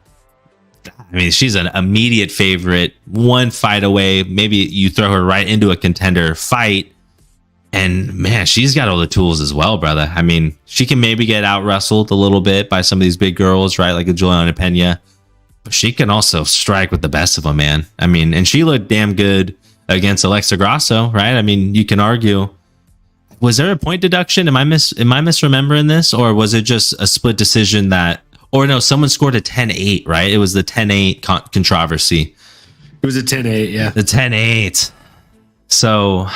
S3: I mean, she's an immediate favorite, one fight away. Maybe you throw her right into a contender fight. And man, she's got all the tools as well, brother. I mean, she can maybe get out wrestled a little bit by some of these big girls, right? Like a Juliana Pena. But she can also strike with the best of them, man. I mean, and she looked damn good against Alexa Grasso, right? I mean, you can argue. Was there a point deduction? Am I misremembering this? Or was it just a split decision that, or no, someone scored a 10-8, right? It was the 10-8 controversy.
S2: It was a 10-8, yeah.
S3: The 10-8. So,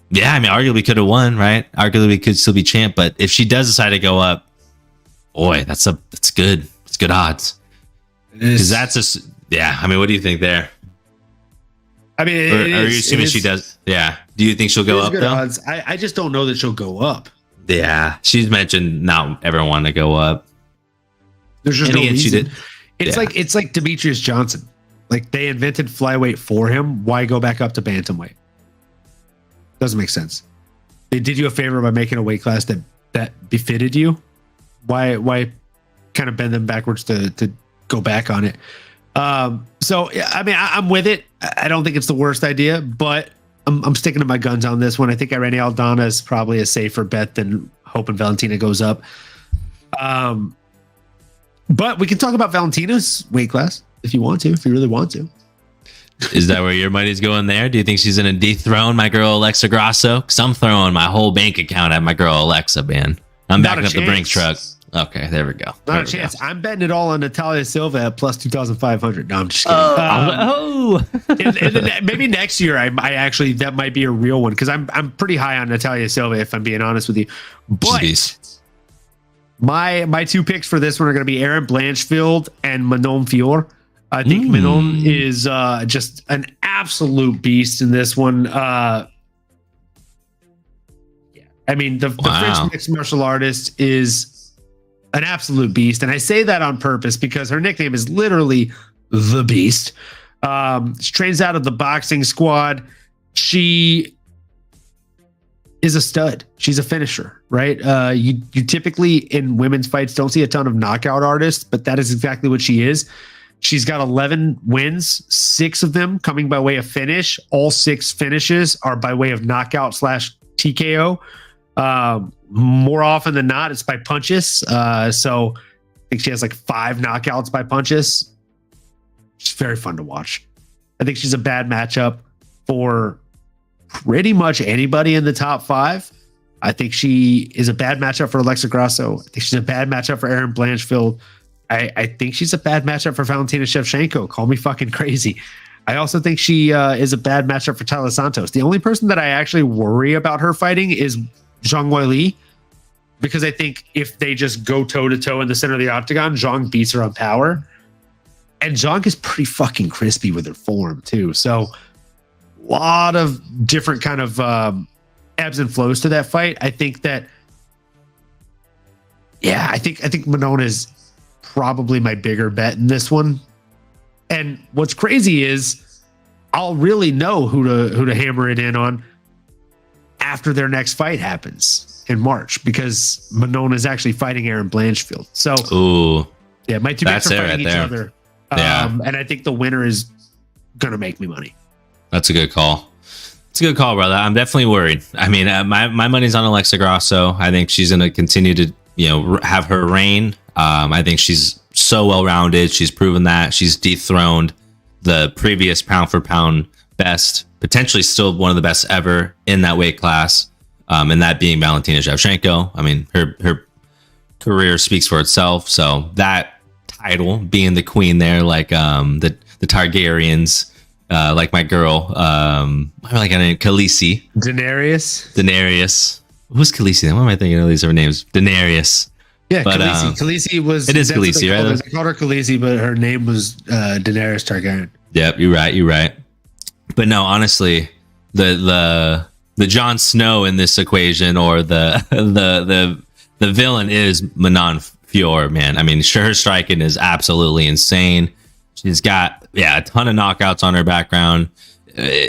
S3: yeah, I mean, arguably could have won, right? Arguably we could still be champ, but if she does decide to go up, boy, that's good. It's good odds. Because yeah. I mean, what do you think there?
S2: I mean,
S3: are you assuming she does? Yeah. Do you think she'll go up though?
S2: Odds. I just don't know that she'll go up.
S3: Yeah, she's mentioned not ever want to go up.
S2: There's just no reason. It's like Demetrius Johnson. Like, they invented flyweight for him. Why go back up to bantamweight? Doesn't make sense. They did you a favor by making a weight class that befitted you. Why kind of bend them backwards to go back on it? So yeah, I mean, I'm with it. I don't think it's the worst idea, but I'm sticking to my guns on this one. I think Irene Aldana is probably a safer bet than hoping Valentina goes up. But we can talk about Valentina's weight class if you really want to.
S3: Is that where your money's going there? Do you think she's going to dethrone my girl Alexa Grasso? Because I'm throwing my whole bank account at my girl Alexa, man. I'm backing up the Brink truck. Okay, there we go.
S2: Not a chance. I'm betting it all on Natalia Silva at plus 2,500. No, I'm just kidding. And then maybe next year, I actually, that might be a real one, because I'm pretty high on Natalia Silva, if I'm being honest with you. But My two picks for this one are going to be Erin Blanchfield and Manon Fior. I think Manon is just an absolute beast in this one. Yeah, I mean, the French mixed martial artist is an absolute beast, and I say that on purpose because her nickname is literally the Beast. She trains out of the boxing squad. She is a stud. She's a finisher, right? You typically in women's fights don't see a ton of knockout artists, but that is exactly what she is. She's got 11 wins, 6 of them coming by way of finish. All 6 finishes are by way of knockout / TKO. More often than not, it's by punches. So I think she has like 5 knockouts by punches. She's very fun to watch. I think she's a bad matchup for pretty much anybody in the top 5. I think she is a bad matchup for Alexa Grasso. I think she's a bad matchup for Erin Blanchfield. I think she's a bad matchup for Valentina Shevchenko. Call me fucking crazy. I also think she is a bad matchup for Taila Santos. The only person that I actually worry about her fighting is Zhang Weili, because I think if they just go toe-to-toe in the center of the octagon, Zhang beats her on power. And Zhang is pretty fucking crispy with her form, too. So a lot of different kind of ebbs and flows to that fight. I think that, yeah, I think Manon is probably my bigger bet in this one. And what's crazy is I'll really know who to hammer it in on after their next fight happens in March, because Manon is actually fighting Erin Blanchfield. So, yeah, my two bets are fighting each other. And I think the winner is going to make me money.
S3: That's a good call. It's a good call, brother. I'm definitely worried. I mean, my money's on Alexa Grasso. I think she's going to continue to, have her reign. I think she's so well-rounded. She's proven that. She's dethroned the previous pound-for-pound best, potentially still one of the best ever in that weight class, and that being Valentina Shevchenko. I mean, her career speaks for itself. So that title, being the queen there, like the Targaryens, like my girl, like her name, Khaleesi. Daenerys. Who's Khaleesi then? What am I thinking of these other names? Daenerys.
S2: Yeah, but, Khaleesi was...
S3: It is Khaleesi, right?
S2: They called her Khaleesi, but her name was Daenerys Targaryen.
S3: Yep, you're right. But no, honestly, the Jon Snow in this equation, or the villain, is Manon Fior, man. I mean, her striking is absolutely insane. She's got a ton of knockouts on her background.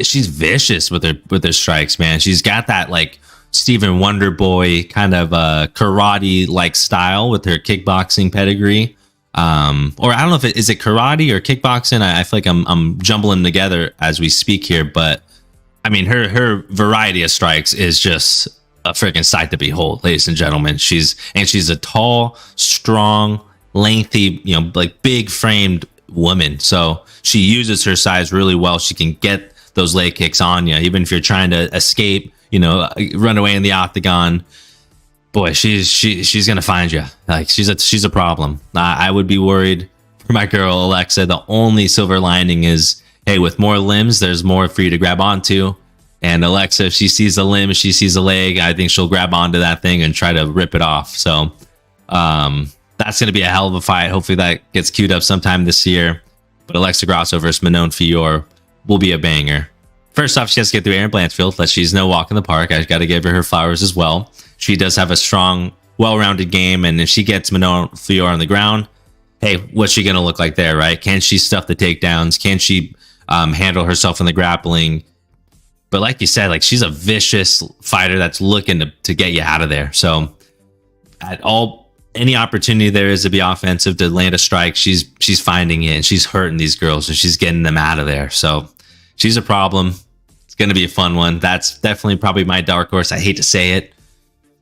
S3: She's vicious with her strikes, man. She's got that like Stephen Wonderboy kind of karate like style with her kickboxing pedigree. Or I don't know if is it karate or kickboxing. I feel like I'm jumbling together as we speak here, but I mean her variety of strikes is just a freaking sight to behold, ladies and gentlemen. She's a tall, strong, lengthy, like big framed woman. So she uses her size really well. She can get those leg kicks on you, even if you're trying to escape, run away in the octagon. Boy, she's gonna find you. Like she's a problem. I would be worried for my girl Alexa. The only silver lining is, hey, with more limbs, there's more for you to grab onto. And Alexa, if she sees the limb, if she sees the leg, I think she'll grab onto that thing and try to rip it off. So that's gonna be a hell of a fight. Hopefully that gets queued up sometime this year. But Alexa Grasso versus Manon Fior will be a banger. First off, she has to get through Erin Blanchfield. But she's no walk in the park. I got to give her flowers as well. She does have a strong, well-rounded game, and if she gets Manon Fior on the ground, hey, what's she going to look like there, right? Can she stuff the takedowns? Can she handle herself in the grappling? But like you said, like she's a vicious fighter that's looking to get you out of there. So any opportunity there is to be offensive, to land a strike, she's finding it, and she's hurting these girls, and she's getting them out of there. So she's a problem. It's going to be a fun one. That's definitely probably my dark horse. I hate to say it,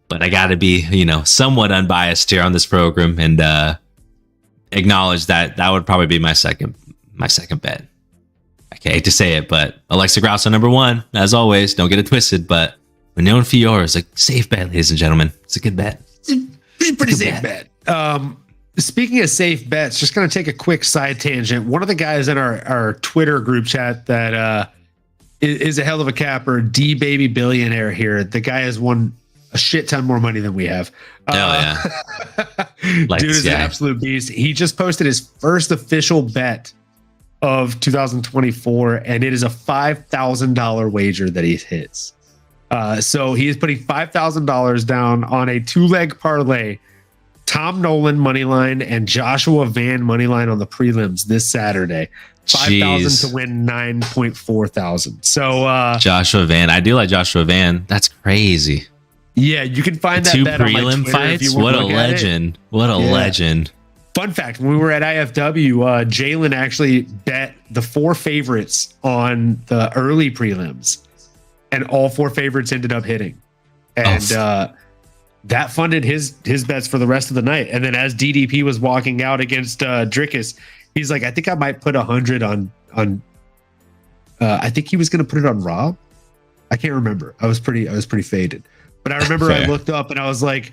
S3: but I got to be, somewhat unbiased here on this program and acknowledge that would probably be my second bet. I hate to say it, but Alexa Grasso #1, as always. Don't get it twisted, but Manon Fior is a safe bet, ladies and gentlemen. It's a good bet.
S2: It's a pretty safe bet. Speaking of safe bets, just going to take a quick side tangent. One of the guys in our Twitter group chat that is a hell of a capper, D Baby Billionaire here. The guy has won a shit ton more money than we have.
S3: Yeah.
S2: Dude is an absolute beast. He just posted his first official bet of 2024, and it is a $5,000 wager that he hits. So he is putting $5,000 down on a 2-leg parlay. Tom Nolan money line and Joshua Van money line on the prelims this Saturday. 5,000 to win 9.4 thousand. So
S3: Joshua Van, I do like Joshua Van. That's crazy.
S2: Yeah, you can find that
S3: 2
S2: bet on my
S3: prelim
S2: Twitter
S3: fights. What a legend! What a legend!
S2: Fun fact: when we were at IFW, Jalen actually bet the 4 favorites on the early prelims, and all 4 favorites ended up hitting, and that funded his bets for the rest of the night. And then as DDP was walking out against Drickus, he's like, "I think I might put 100 on." I think he was going to put it on Rob. I can't remember. I was pretty faded, but I remember I looked up and I was like,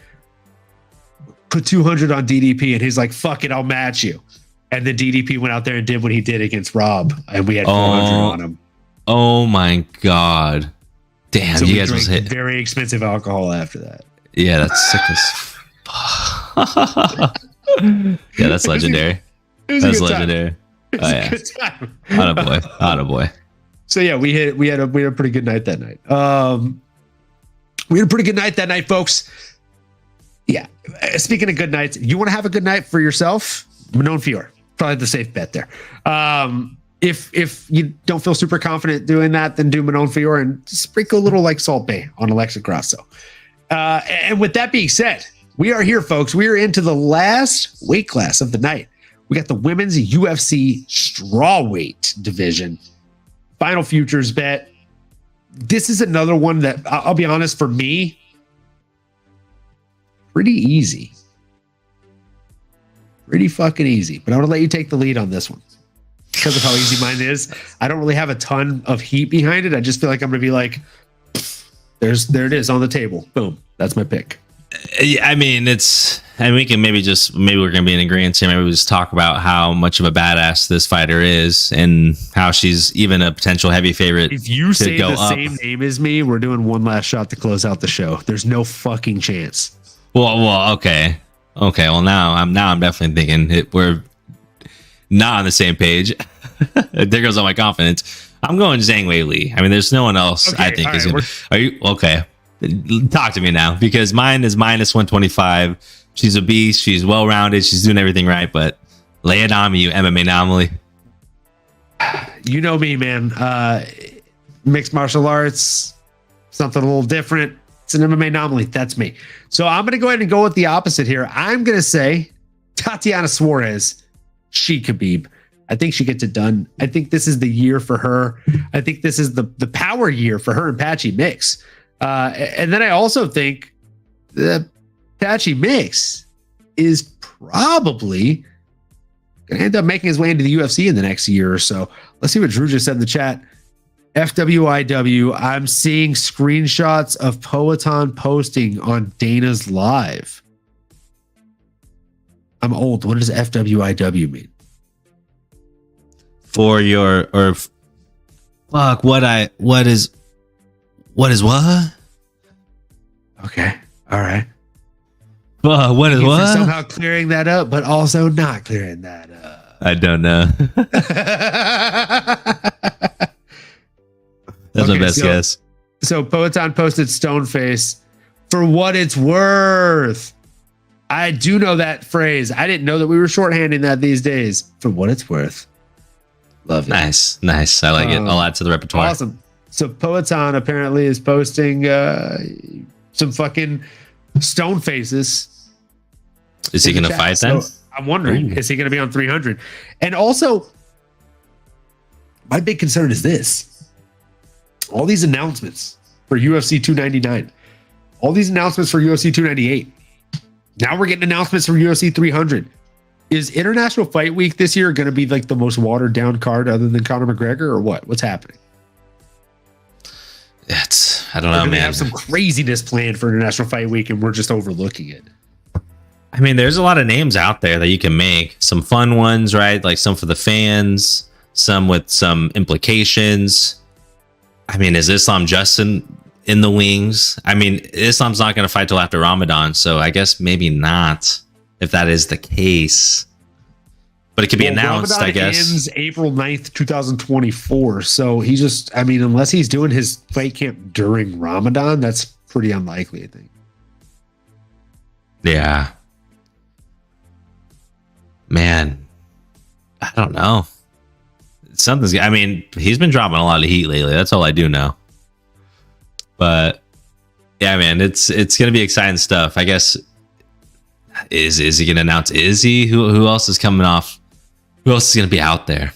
S2: "Put 200 on DDP," and he's like, "Fuck it, I'll match you." And then DDP went out there and did what he did against Rob, and we had 400 on him.
S3: Oh my god! Damn,
S2: so
S3: you
S2: we
S3: guys was hit.
S2: Very expensive alcohol after that.
S3: Yeah, that's sick as. Yeah, that's legendary. That's legendary. Oh yeah, atta boy.
S2: So yeah, we had a pretty good night that night. We had a pretty good night that night, folks. Yeah. Speaking of good nights, you want to have a good night for yourself? Manon Fior, probably the safe bet there. If you don't feel super confident doing that, then do Manon Fior and sprinkle a little like Salt Bay on Alexa Grasso. And with that being said, we are here, folks. We are into the last weight class of the night. We got the women's UFC strawweight division. Final futures bet. This is another one that I'll be honest, for me, pretty easy. Pretty fucking easy. But I'm going to let you take the lead on this one because of how easy mine is. I don't really have a ton of heat behind it. I just feel like I'm going to be like, there it is on the table. Boom. That's my pick.
S3: I mean, we can maybe we're going to be in agreement here. Maybe we just talk about how much of a badass this fighter is and how she's even a potential heavy favorite.
S2: If you say the same name as me, we're doing one last shot to close out the show. There's no fucking chance.
S3: Well, okay. Well, now I'm definitely thinking we're not on the same page. There goes all my confidence. I'm going Zhang Wei Li. I mean, there's no one else I think is going to. Are you okay? Talk to me now, because mine is minus 125. She's a beast. She's well-rounded. She's doing everything right, but lay it on me, you MMAnomaly.
S2: You know me, man. Mixed martial arts, something a little different. It's an MMAnomaly. That's me. So I'm going to go ahead and go with the opposite here. I'm going to say Tatiana Suarez, she Khabib. I think she gets it done. I think this is the year for her. I think this is the power year for her and Patchy Mix. And then I also think the Patchy Mix is probably going to end up making his way into the UFC in the next year or so. Let's see what Drew just said in the chat. FWIW, I'm seeing screenshots of Poatan posting on Dana's live. I'm old. What does FWIW mean?
S3: For your, or fuck, what is what?
S2: Okay. All right.
S3: What is what?
S2: Somehow clearing that up, but also not clearing that up.
S3: I don't know. That's my best guess.
S2: So Poatan posted Stoneface. For what it's worth. I do know that phrase. I didn't know that we were shorthanding that these days. For what it's worth. Love it.
S3: Nice. I like it. I'll add to the repertoire.
S2: Awesome. So Poatan apparently is posting some fucking stone faces.
S3: Is he going to fight then?
S2: So I'm wondering, is he going to be on 300? And also, my big concern is this. All these announcements for UFC 299. All these announcements for UFC 298. Now we're getting announcements for UFC 300. Is International Fight Week this year going to be like the most watered down card other than Conor McGregor, or what? What's happening?
S3: I don't know, man.
S2: They have some craziness planned for International Fight Week, and we're just overlooking it.
S3: I mean, there's a lot of names out there that you can make. Some fun ones, right? Like some for the fans, some with some implications. I mean, is Islam Justin in the wings. I mean, Islam's not going to fight till after Ramadan, so I guess maybe not if that is the case. But it could be announced,
S2: Ramadan
S3: I guess.
S2: Ends April 9th, 2024. So he just, I mean, unless he's doing his fight camp during Ramadan, that's pretty unlikely, I think.
S3: Yeah. Man, I don't know. Something's, I mean, he's been dropping a lot of heat lately. That's all I do know. But yeah, man, it's going to be exciting stuff. I guess, is he going to announce Izzy? Who else is coming off? Who else is going to be out there?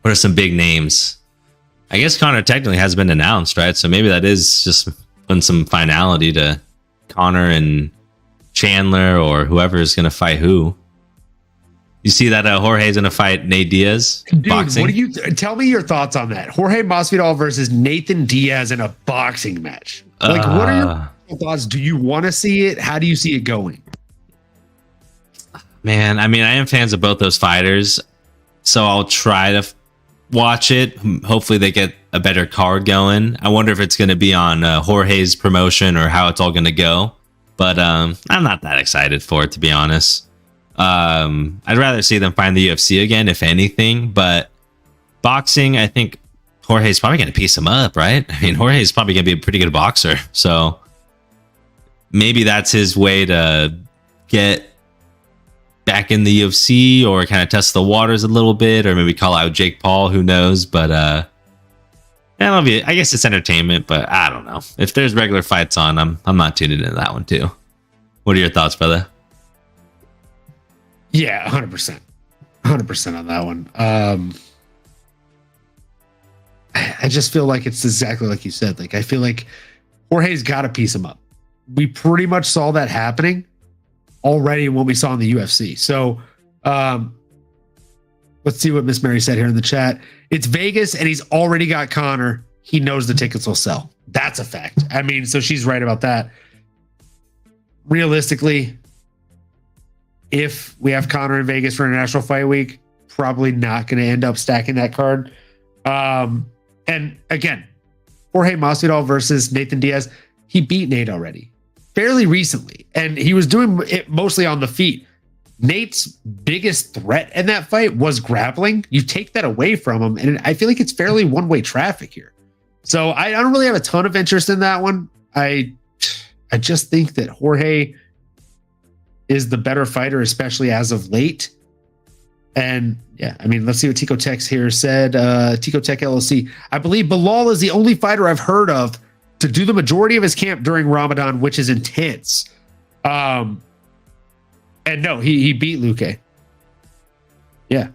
S3: What are some big names? I guess Connor technically has been announced, right? So maybe that is just putting some finality to Connor and Chandler or whoever is going to fight who. You see that Jorge's going to fight Nate Diaz?
S2: Dude,
S3: boxing?
S2: what do you tell me your thoughts on that? Jorge Masvidal versus Nathan Diaz in a boxing match. Like, what are your thoughts? Do you want to see it? How do you see it going?
S3: Man, I mean, I am fans of both those fighters, so I'll try to watch it. Hopefully they get a better card going. I wonder if it's going to be on Jorge's promotion or how it's all going to go. But I'm not that excited for it, to be honest. I'd rather see them find the UFC again, if anything. But boxing, I think Jorge's probably going to piece him up, right? I mean, Jorge's probably going to be a pretty good boxer. So maybe that's his way to get back in the UFC or kind of test the waters a little bit, or maybe call out Jake Paul. Who knows? But I guess it's entertainment, but I don't know. If there's regular fights on, I'm not tuning into that one too. What are your thoughts, brother?
S2: Yeah, 100%. 100% on that one. I just feel like it's exactly like you said. Like, I feel like Jorge's got to piece him up. We pretty much saw that happening already in what we saw in the UFC. So let's see what Miss Mary said here in the chat. It's Vegas and he's already got Connor. He knows the tickets will sell. That's a fact. I mean, so she's right about that. Realistically, if we have Connor in Vegas for International Fight Week, probably not going to end up stacking that card. And again, Jorge Masvidal versus Nathan Diaz, he beat Nate already fairly recently, and he was doing it mostly on the feet. Nate's biggest threat in that fight was grappling. You take that away from him, and I feel like it's fairly one-way traffic here. So I don't really have a ton of interest in that one. I just think that Jorge is the better fighter, especially as of late. And yeah, I mean, let's see what Tico Tech's here said. Tico Tech LLC. I believe Bilal is the only fighter I've heard of to do the majority of his camp during Ramadan, which is intense. And no, he beat Luque. Yeah.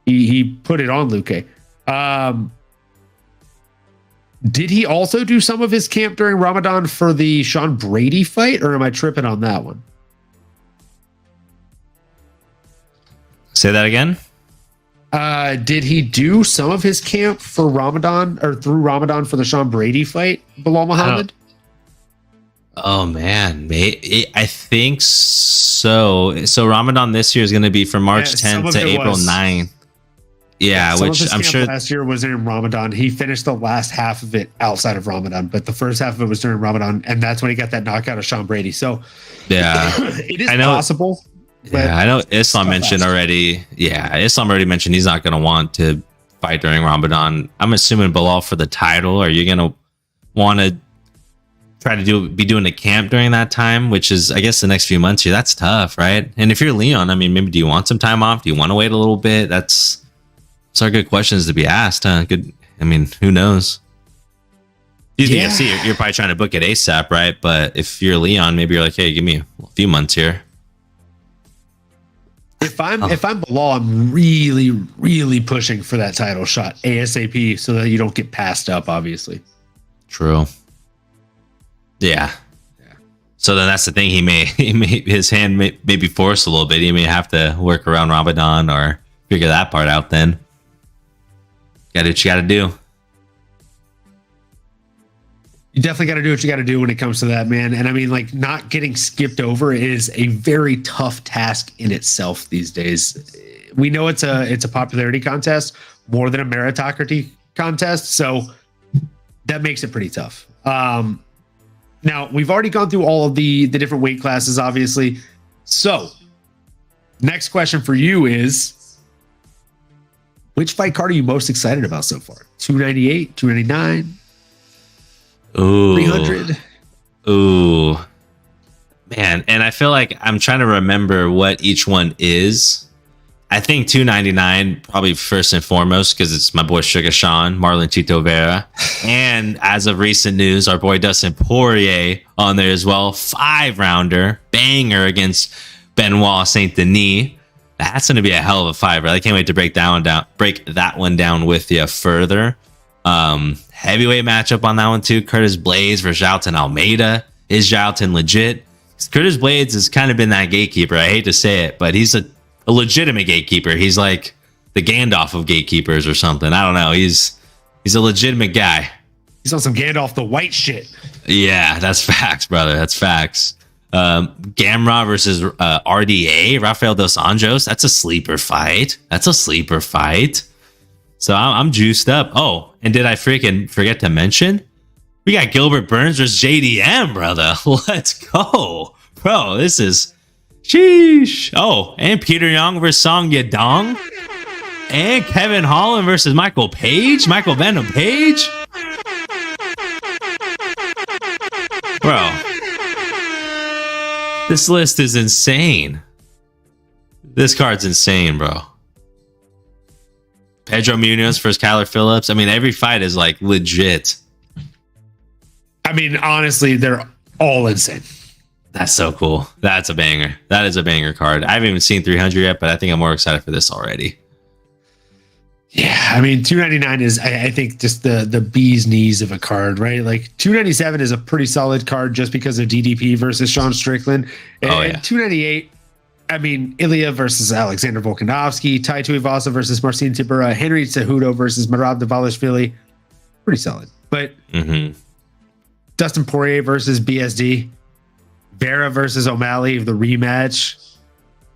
S2: He put it on Luque. Did he also do some of his camp during Ramadan for the Sean Brady fight, or am I tripping on that one?
S3: Say that again.
S2: Did he do some of his camp for Ramadan or through Ramadan for the Sean Brady fight, Bilal Muhammad?
S3: Oh man, I think so. So Ramadan this year is going to be from March 10th to April 9th. Yeah,
S2: some
S3: which
S2: of his
S3: I'm
S2: camp
S3: sure
S2: last year was in Ramadan. He finished the last half of it outside of Ramadan, but the first half of it was during Ramadan, and that's when he got that knockout of Sean Brady. So
S3: yeah,
S2: it is possible.
S3: Yeah, I know Islam mentioned already. Yeah, Islam already mentioned he's not going to want to fight during Ramadan. I'm assuming Bilal for the title. Are you going to want to try to be doing a camp during that time, which is, I guess, the next few months here? That's tough, right? And if you're Leon, I mean, maybe do you want some time off? Do you want to wait a little bit? Those are good questions to be asked, huh? Good. I mean, who knows? Yeah. You're probably trying to book it ASAP, right? But if you're Leon, maybe you're like, hey, give me a few months here.
S2: If I'm Bilal, I'm really, really pushing for that title shot ASAP so that you don't get passed up, obviously.
S3: True. Yeah. So then that's the thing. His hand may be forced a little bit. He may have to work around Ramadan or figure that part out then. Got to do what you got to do.
S2: You definitely got to do what you got to do when it comes to that, man. And I mean, like, not getting skipped over is a very tough task in itself these days. We know it's a popularity contest more than a meritocracy contest. So that makes it pretty tough. Now we've already gone through all of the different weight classes, obviously. So next question for you is, which fight card are you most excited about so far? 298, 299, 300.
S3: Ooh, man. And I feel like I'm trying to remember what each one is. I think 299 probably first and foremost because it's my boy Sugar Sean, Marlon Tito Vera. And as of recent news, our boy Dustin Poirier on there as well. 5-rounder banger against Benoit Saint Denis. That's going to be a hell of a fight, bro. I can't wait to break that one down with you further. Heavyweight matchup on that one too. Curtis Blades versus Jailton Almeida. Is Jailton legit? Curtis Blades has kind of been that gatekeeper. I hate to say it, but he's a legitimate gatekeeper. He's like the Gandalf of gatekeepers or something. I don't know. He's a legitimate guy.
S2: He's on some Gandalf the White shit. Yeah,
S3: that's facts, brother. That's facts. Gamrot versus RDA, Rafael Dos Anjos. That's a sleeper fight. So I'm juiced up. Oh, and did I freaking forget to mention? We got Gilbert Burns versus JDM, brother. Let's go. Bro, this is sheesh. Oh, and Peter Young versus Song Yadong. And Kevin Holland versus Michael Venom Page. Bro, this list is insane. This card's insane, bro. Pedro Munoz versus Kyler Phillips. I mean, every fight is like legit.
S2: I mean, honestly, they're all insane.
S3: That's so cool. That's a banger. That is a banger card. I haven't even seen 300 yet, but I think I'm more excited for this already.
S2: Yeah, I mean, 299 is, I think, just the bee's knees of a card, right? Like 297 is a pretty solid card just because of DDP versus Sean Strickland. And 298, I mean, Ilya versus Alexander Volkanovski, Tai Tuivasa versus Marcin Tybura, Henry Cejudo versus Merab Dvalishvili. Pretty solid. But Dustin Poirier versus BSD, Vera versus O'Malley, the rematch,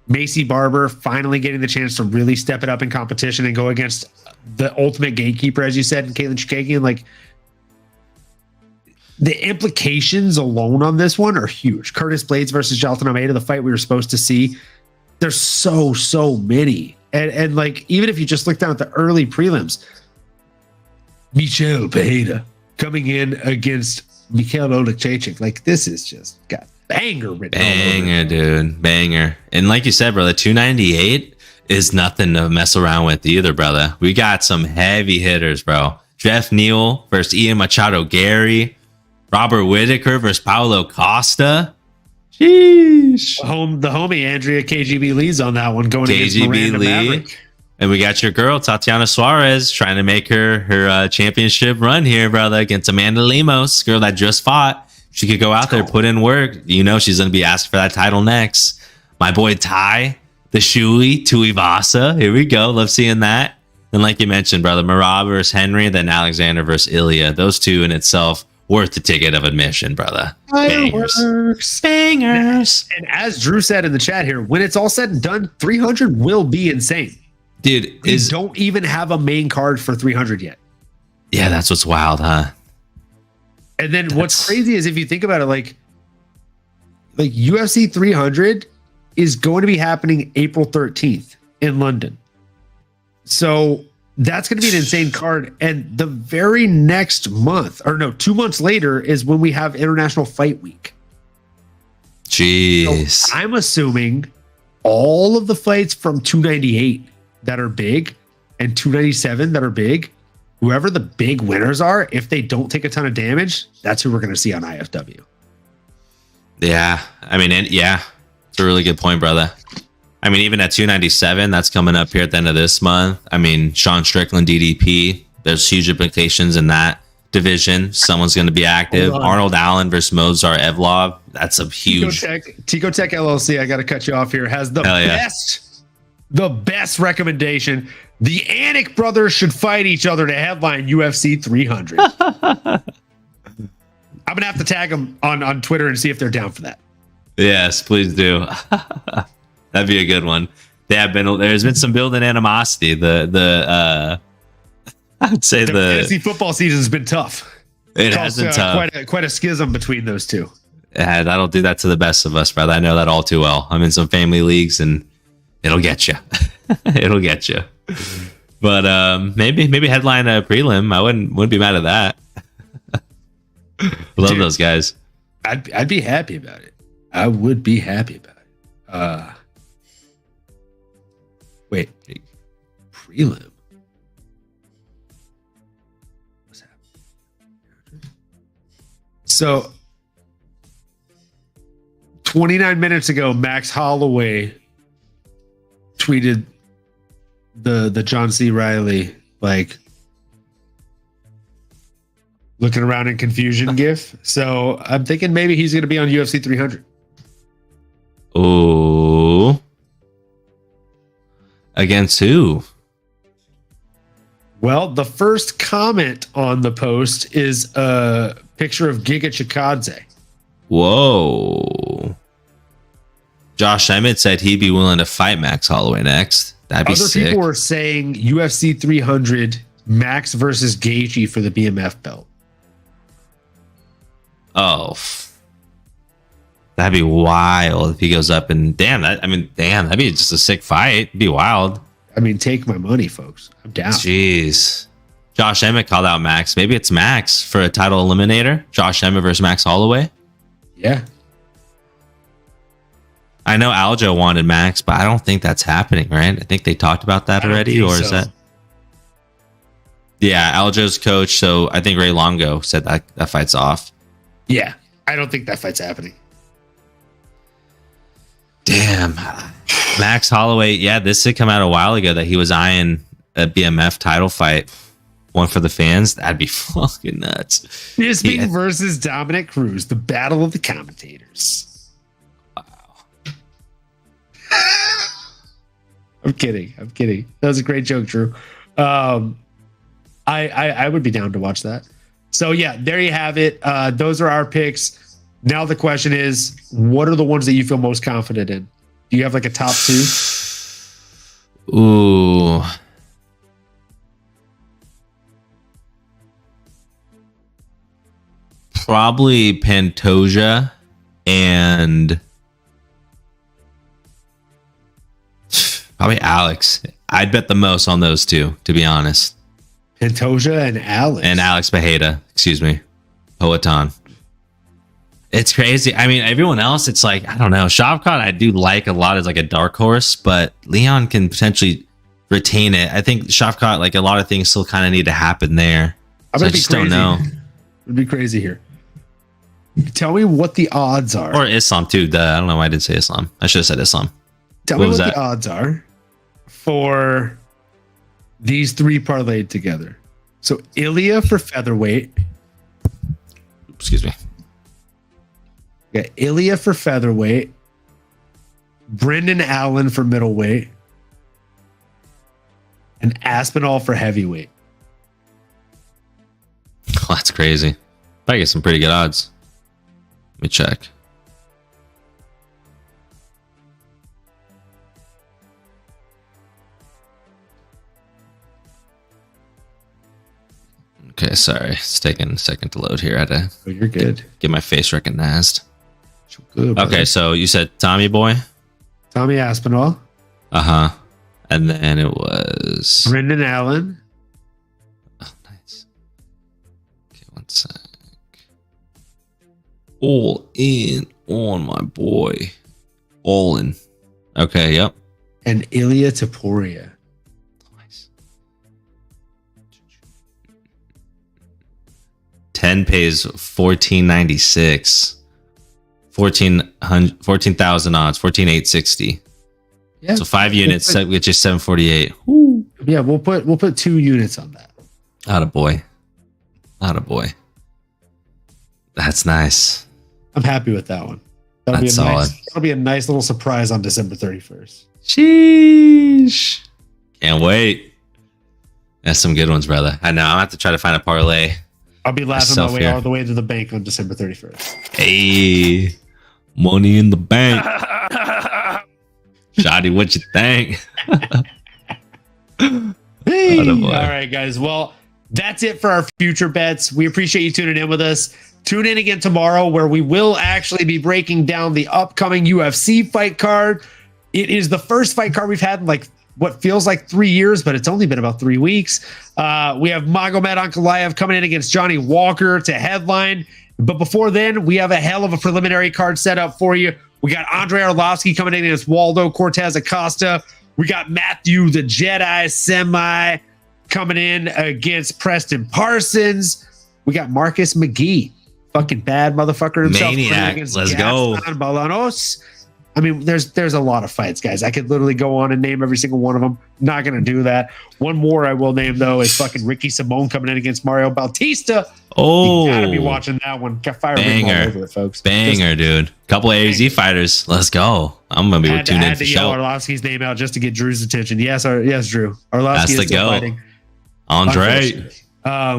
S2: Macy Barber finally getting the chance to really step it up in competition and go against the ultimate gatekeeper, as you said, Caitlin Chukagian. Like, the implications alone on this one are huge. Curtis Blades versus Jailton Almeida, the fight we were supposed to see. There's so many. And like, even if you just look down at the early prelims, Michel Pereira coming in against Mikhail Oleksiejczuk. Like, this is just got banger written.
S3: Banger, dude. Banger. And like you said, brother, 298 is nothing to mess around with either, brother. We got some heavy hitters, bro. Jeff Neal versus Ian Machado Gary. Robert Whitaker versus Paulo Costa. Sheesh.
S2: The homie Andrea KGB Lee's on that one, going against Miranda Maverick.
S3: And we got your girl, Tatiana Suarez, trying to make her championship run here, brother, against Amanda Lemos, girl that just fought. She could go out there, put in work. You know she's going to be asked for that title next. My boy Ty, the Shui, Tuivasa. Here we go. Love seeing that. And like you mentioned, brother, Merab versus Henry, then Alexander versus Ilya. Those two in itself worth the ticket of admission, brother. Bangers. Bangers.
S2: And as Drew said in the chat here, when it's all said and done, 300 will be insane.
S3: Dude,
S2: we don't even have a main card for 300 yet.
S3: Yeah, that's what's wild, huh?
S2: And then what's crazy is if you think about it, like UFC 300 is going to be happening April 13th in London. So that's going to be an insane card. And the very next month, or no, 2 months later is when we have International Fight Week.
S3: Jeez.
S2: So I'm assuming all of the fights from 298 that are big and 297 that are big, whoever the big winners are, if they don't take a ton of damage, that's who we're going to see on IFW.
S3: Yeah. I mean, yeah, it's a really good point, brother. I mean, even at 297, that's coming up here at the end of this month. I mean, Sean Strickland, DDP, there's huge implications in that division. Someone's going to be active. Arnold Allen versus Mozart Evlov. That's a huge.
S2: Tico Tech LLC, I got to cut you off here, has the best recommendation. The Anik brothers should fight each other to headline UFC 300. I'm going to have to tag them on Twitter and see if they're down for that.
S3: Yes, please do. That'd be a good one. There's been some building animosity. I'd say
S2: the fantasy football season's been tough.
S3: It has been tough.
S2: Quite a schism between those two.
S3: Yeah, that'll do that to the best of us, brother. I know that all too well. I'm in some family leagues, and it'll get you. It'll get you. But maybe headline a prelim. I wouldn't be mad at that. Love those guys.
S2: I'd be happy about it. I would be happy about it. Wait, prelim. What's happening? So 29 minutes ago, Max Holloway tweeted the John C. Riley like looking around in confusion gif. So I'm thinking maybe he's going to be on UFC 300.
S3: Oh, against who?
S2: Well, the first comment on the post is a picture of Giga Chikadze.
S3: Whoa. Josh Emmett said he'd be willing to fight Max Holloway next. That'd be sick. Other people
S2: were saying UFC 300 Max versus Gaethje for the BMF belt.
S3: Oh, that'd be wild if he goes up and that'd be just a sick fight. It'd be wild.
S2: I mean, take my money, folks. I'm down.
S3: Jeez. Josh Emmett called out Max. Maybe it's Max for a title eliminator. Josh Emmett versus Max Holloway.
S2: Yeah.
S3: I know Aljo wanted Max, but I don't think that's happening, right? I think they talked about that already, or is that? Yeah, Aljo's coach. So I think Ray Longo said that fight's off.
S2: Yeah, I don't think that fight's happening.
S3: Damn. Max Holloway. Yeah, this had come out a while ago that he was eyeing a BMF title fight. One for the fans. That'd be fucking nuts.
S2: Bisping versus Dominic Cruz, the battle of the commentators. I'm kidding. That was a great joke, Drew. I would be down to watch that. So yeah, there you have it. Those are our picks. Now the question is, what are the ones that you feel most confident in? Do you have like a top two?
S3: Ooh. Probably Pantoja and probably Alex. I'd bet the most on those two, to be honest.
S2: Pantoja and Alex.
S3: And Alex Bejeda, excuse me. Poatan. It's crazy. I mean, everyone else, it's like, I don't know. Shavkat, I do like a lot as like a dark horse, but Leon can potentially retain it. I think Shavkat, like a lot of things still kind of need to happen there. So I just don't know.
S2: It'd be crazy here. Tell me what the odds are.
S3: Or Islam too. I don't know why I didn't say Islam. I should have said Islam.
S2: Tell me what the odds are for these three parlayed together. So Ilya for featherweight.
S3: Excuse me.
S2: Yeah, Ilya for featherweight. Brendan Allen for middleweight. And Aspinall for heavyweight.
S3: Oh, that's crazy. I get some pretty good odds. Let me check. Okay, sorry. It's taking a second to load here. I had to
S2: you're good.
S3: Get my face recognized.
S2: Good,
S3: okay, so you said Tommy Boy?
S2: Tommy Aspinall.
S3: Uh-huh. And then it was...
S2: Brendan Allen.
S3: Oh, nice. Okay, one sec. All in on my boy. All in. Okay, yep.
S2: And Ilya Taporia.
S3: Nice. 10 pays 1496. 14,000 odds, 14,860. Yeah. So 5 units, which is 748.
S2: Woo. Yeah, we'll put 2 units on that.
S3: Attaboy. That's nice.
S2: I'm happy with that one.
S3: That's solid.
S2: That'll be a nice little surprise on December 31st.
S3: Sheesh. Can't wait. That's some good ones, brother. I know. I'm going to have to try to find a parlay.
S2: I'll be laughing my way all the way to the bank on December 31st.
S3: Hey, money in the bank. Shotty, what you think?
S2: Hey. All right, guys. Well, That's it for our future bets. We appreciate you tuning in with us. Tune in again tomorrow where we will actually be breaking down the upcoming UFC fight card. It is the first fight card we've had in like what feels like 3 years, but it's only been about 3 weeks. We have Magomed Ankalaev coming in against Johnny Walker to headline. But before then, we have a hell of a preliminary card set up for you. We got Andrei Arlovsky coming in against Waldo Cortez Acosta. We got Matthew the Jedi Semi coming in against Preston Parsons. We got Marcus McGee, fucking bad motherfucker himself.
S3: Maniac. Let's go.
S2: Balanos. I mean, there's a lot of fights, guys. I could literally go on and name every single one of them. Not going to do that. One more I will name, though, is fucking Ricky Simone coming in against Mario Bautista.
S3: Oh,
S2: you got to be watching that one. Got fire all over it, folks.
S3: Banger, dude. Couple of AZ fighters. Let's go. I'm going to be tuned in for show.
S2: I had to yell Arlovsky's name out just to get Drew's attention. Yes, Drew. Arlovsky is still fighting.
S3: Andre.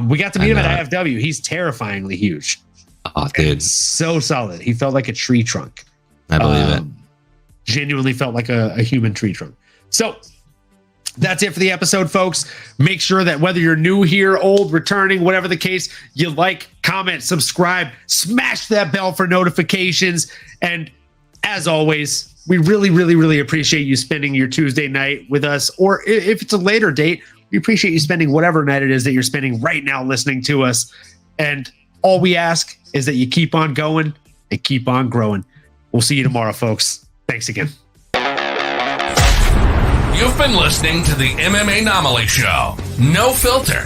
S2: We got to meet him at IFW. He's terrifyingly huge.
S3: Oh, dude.
S2: So solid. He felt like a tree trunk.
S3: I believe it.
S2: Genuinely felt like a human tree trunk. So that's it for the episode, folks. Make sure that whether you're new here, old, returning, whatever the case, you like, comment, subscribe, smash that bell for notifications. And as always, we really, really, really appreciate you spending your Tuesday night with us. Or if it's a later date, we appreciate you spending whatever night it is that you're spending right now listening to us. And all we ask is that you keep on going and keep on growing. We'll see you tomorrow, folks. Thanks again.
S1: You've been listening to the MMAnomaly Show. No filter.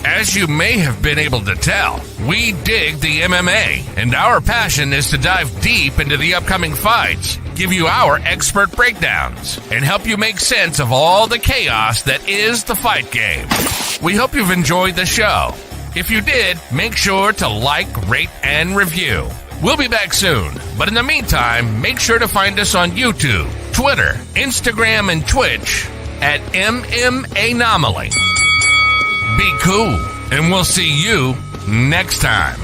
S1: As you may have been able to tell, we dig the MMA, and our passion is to dive deep into the upcoming fights, give you our expert breakdowns, and help you make sense of all the chaos that is the fight game. We hope you've enjoyed the show. If you did, make sure to like, rate, and review. We'll be back soon, but in the meantime, make sure to find us on YouTube, Twitter, Instagram, and Twitch at MMAnomaly. Be cool, and we'll see you next time.